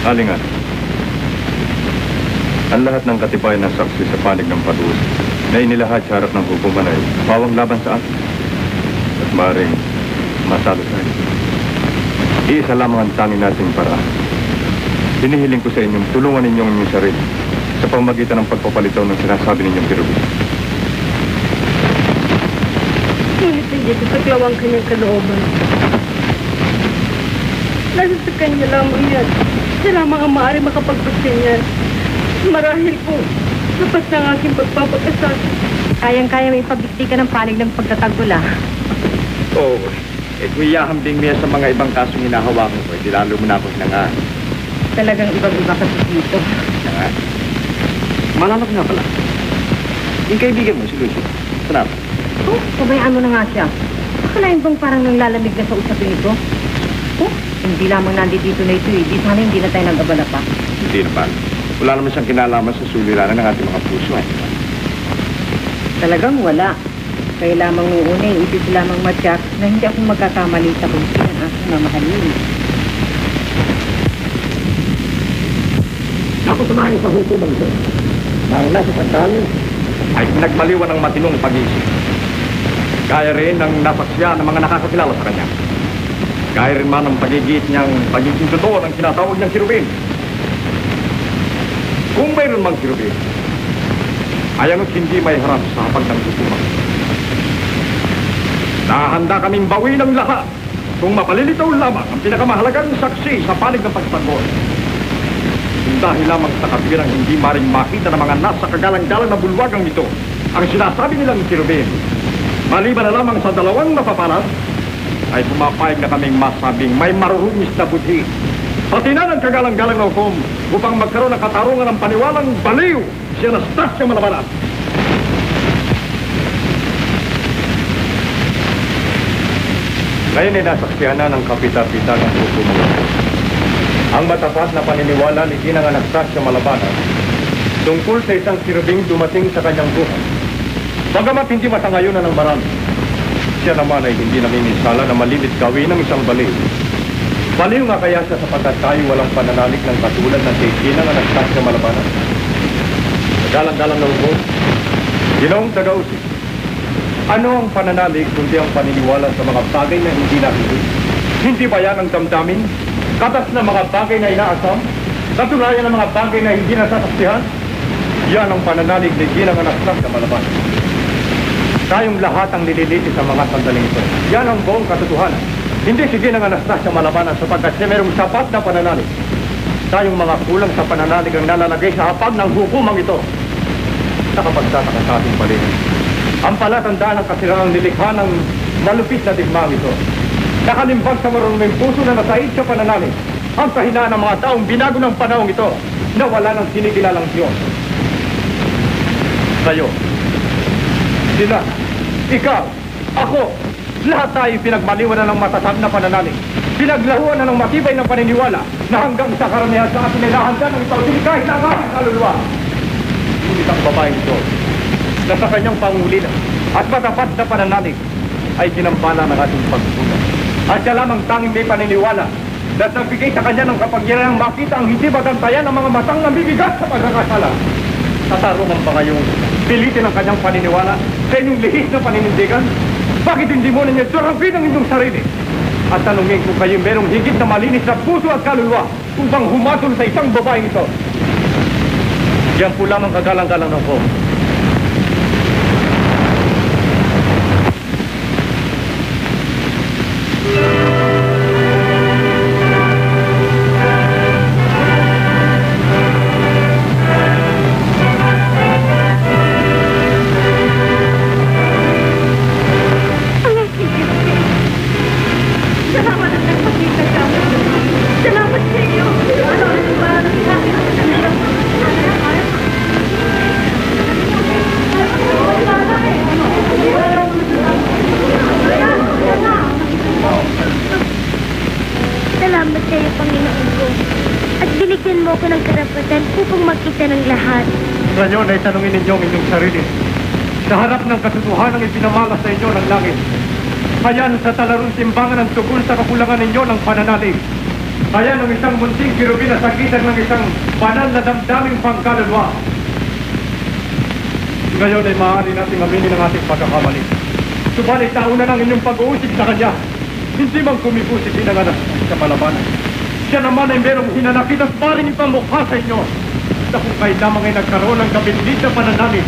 Alingan, ang lahat ng katibayan ng saksi sa panig ng pag-uusig na inilahad sa harap ng hukuman ay pawang laban sa atin at maaaring masalo tayo. Iisa lamang ang tanging nating paraan. Hinihiling ko sa inyong tulungan ninyong inyong sarili sa pamagitan ng pagpapalitaw ng sinasabi ninyong kirubin. Ngunit hindi ko paglawang kanyang kalooban. Nasa sa kanya lamang yan. Siya lamang ang maaari makapagpagsin yan. Marahil po, sapat ng aking pagpapakasal. Kayang-kaya may pabikti ka ng panig ng pagtatagula. Oo. Kung iyahambing niya sa mga ibang kasong hinahawakan ko, hindi lalo mo na ako hinangaan. Talagang ibang-iba kasi dito. Hinangaan. Malamag nga pala. Yung kaibigan mo, si Lucio. Salamat. Oh, pabayaan mo na nga siya. Akalain bang parang nanglalamig na sa usapin ito? Oh, hindi lamang nandito na ito eh. Di sana hindi na tayo nag-abala pa. Hindi naman. Wala naman siyang kinalaman sa suliranan ng ating mga puso. Talagang wala. Kaya lamang nung una, ibig lamang matyak na hindi ako magkakamali sa kung sino ang aking mamahalin. Ako tumahin sa hukumang ito. Dahil nasa pagdami. Ay nagmaliwan ng matinong pag-iisip. Gaya rin ng nasaksya ng mga nakakakilala sa kanya. Gaya rin man ang pagigit niyang pagiging totoo ng sinatawag niyang kirubin. Kung mayroon mang kirubin, ay ano't hindi may harap sa hapag ng hukumang. Nahanda kaming bawi ng lahat kung mapalilitaw lamang ang pinakamahalagang saksi sa panig ng pagtanggol. Dahil lamang sa katwirang hindi maring makita ng mga nasa kagalang-galang na bulwagang ito ang sinasabi nilang kirubin. Maliban na lamang sa dalawang napapalat, ay pumapayag na kaming masabing may marurungis na budhi. Pati na ng kagalang-galang na hukom upang magkaroon ng katarungan ng paniwalang baliw si Anastasia Malabanan. Ngayon ay nasaksihan na ng kapita-pita ng hukuman. Ang matapat na paniniwala ni Ginang Anastasia Malabanan tungkol sa isang kirubing dumating sa kanyang buhay. Bagamat hindi matangayunan ng marami, siya naman ay hindi nangingisala na malilit gawin ng isang baliw. Baliw nga kaya siya sapagkat tayo walang pananalig ng katulad ng kay Ginang Anastasia Malabanan. Galang-galang na upo. Ginoong Tagausig, ano ang pananalig kundi ang paniniwala sa mga bagay na hindi nakinig? Hindi ba yan ang damdamin? Katas na mga bagay na inaasam? Katulayan ng mga bagay na hindi nasasaksihan? Yan ang pananalig ni Ginang Anastasia Malabanan. Tayong lahat ang nililiti sa mga sandaling ito. Yan ang buong katotohanan. Hindi si Ginang Anastasia Malabanan sapagkat siya mayroong sapat na pananalig. Tayong mga kulang sa pananalig ang nalalagay sa hapag ng hukumang ito. Nakapagtataka sa ating paligid. Ang palatandaan ng kasiraang nilikha ng malupit na digmang ito. Nakalimbag sa marunong puso na nasaid sa pananalig. Ang kahinaan ng mga taong binago ng panahong ito na wala ng sinikilalang Diyos. Kayo, sila, ikaw, ako, lahat tayo pinagmaliwan na ng matatag na pananalig. Pinaglahuan na ng matibay ng paniniwala na hanggang sa karamihan sa atin ay nahanda ng ito kahit na ang ating kaluluwa. Ngunit ang babae ito na sa kanyang pangulila at matapat na pananalig ay ginampana ng ating pagkukulang. At siya lamang tanging may paniniwala na nagbigay sa kanya ng kapangyarihang makita ang hindi magantayan ng mga matang nabibigat sa pagkakasala. Tatarungan ba ngayong pilitin ang kanyang paniniwala sa inyong lihis na paninindigan? Bakit hindi mo ninyo turapin ang inyong sarili? At tanungin kung kayo merong higit na malinis na puso at kaluluwa upang humatol sa isang babaeng ito. Yan po lamang kagalang-galang ng ko. Salamat sa iyo, Panginoon ko. At binigyan mo ko ng karapatan upang makita ng lahat. Ngayon ay tanungin ninyo ang inyong sarili. Sa harap ng katotohanan ipinamalas sa inyo ng langit. Ayan sa talarong timbangan ng tugon sa kakulangan ninyo ng pananalig. Ayan ang isang munting kirubin na sakitan ng isang banal na damdaming pangkaluluwa. Ngayon ay maaari nating aminin ang ating pagkakamali. Subalit nauna ng inyong pag-uusig sa kanya. Hindi man kumipo si Ginang Anastasia Malabanan. Siya naman ay merong hinanakit at paring ipamukha sa inyo. Na kung kayo lamang ay nagkaroon ng kapitid na pananalig,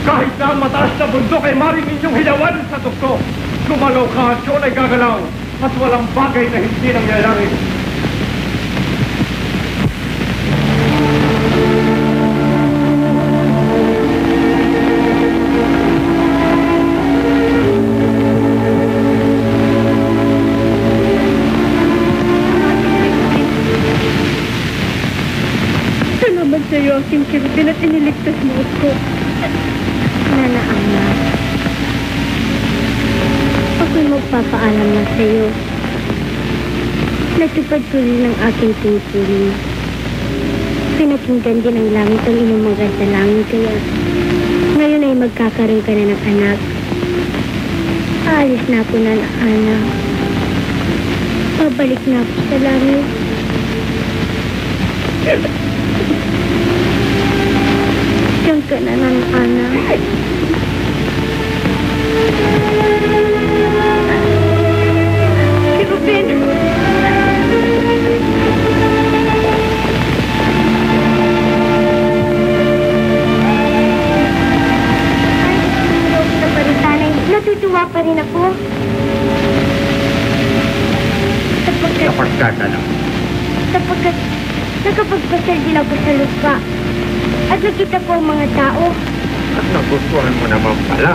kahit na ang mataas na bundok ay maring inyong hilawan sa tukso. Gumalaw ka at yun ay gagalaw at walang bagay na hindi nangyayari. Salamat sa iyo, aking kirubin, at iniligtas mo ako. Nana Ana, ako'y magpapaalam na sa iyo. Natupad ko rin ang aking tungkulin. Pinakinggan din ng langit ang inyong mga dalangin, kaya ngayon ay magkakaroon ka na ng anak. Aalis na ako, Nana Ana. Pabalik na ako sa langit. Diyan ka na, Nana Ana. Kirubin! Natutuwa pa rin ako. Kapag ka na. Sapagkat nakapagpasal din ako sa lupa. At nakita ko ang mga tao. At nagustuhan mo naman pala.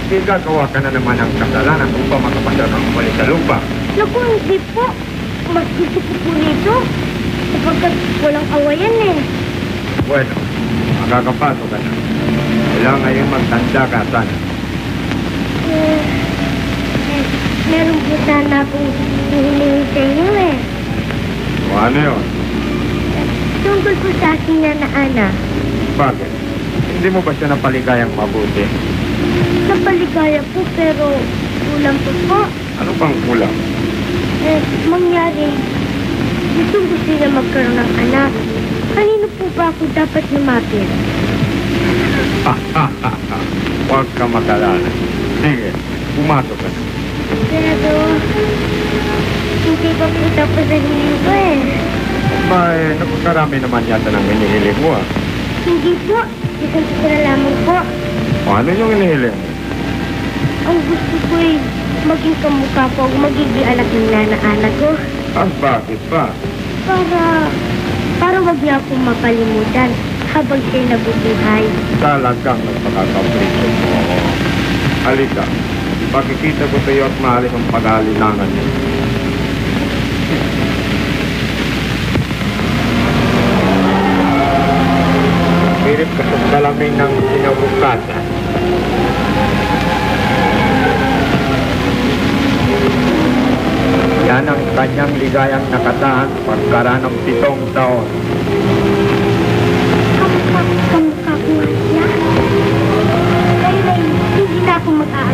Hindi gagawa ka na naman ng kasalanan upang makapasal ng muli sa lupa. Naku, hindi po. Mas gusto ko po nito. Sapagkat walang awayan eh. Bueno, makakapasok ka na. Kailangan ngayon magtanda ka sana. Meron po sana akong hihilingi sa inyo eh. O ano yun? Tungkol po sa akin, Nana Ana. Bakit? Hindi mo ba siya napaligayang mabuti? Napaligaya po pero kulang po po. Ano pang kulang? Mangyari, gusto niya magkaroon ng anak. Kanino po ba ako dapat lumapit? Huwag ka magalala. Sige, pumasok ka na. Pero, hindi pa po tapos ang hiling ko eh. Napakarami naman yata ng hinihiling mo ah. Hindi po, isang ko na lamang po. O ano yung hinihiling mo? Ang gusto ko eh, maging kamukha ko, magiging anak ng nana-anak ko. Bakit ba? Para wag niya akong makalimutan habang siya'y nabubuhay. Talagang nagpakakapriso mo ako. Halika, pakikita ko sa iyo at maalis ang pag-aalinangan niyo. Pilit ka sa salamin ng kinabukasan. Yan ang kanyang ligayang nakataan pagkaraan ng 7 taon. Kamukha ko nga siya. Kaya hindi na ako mag-aaral.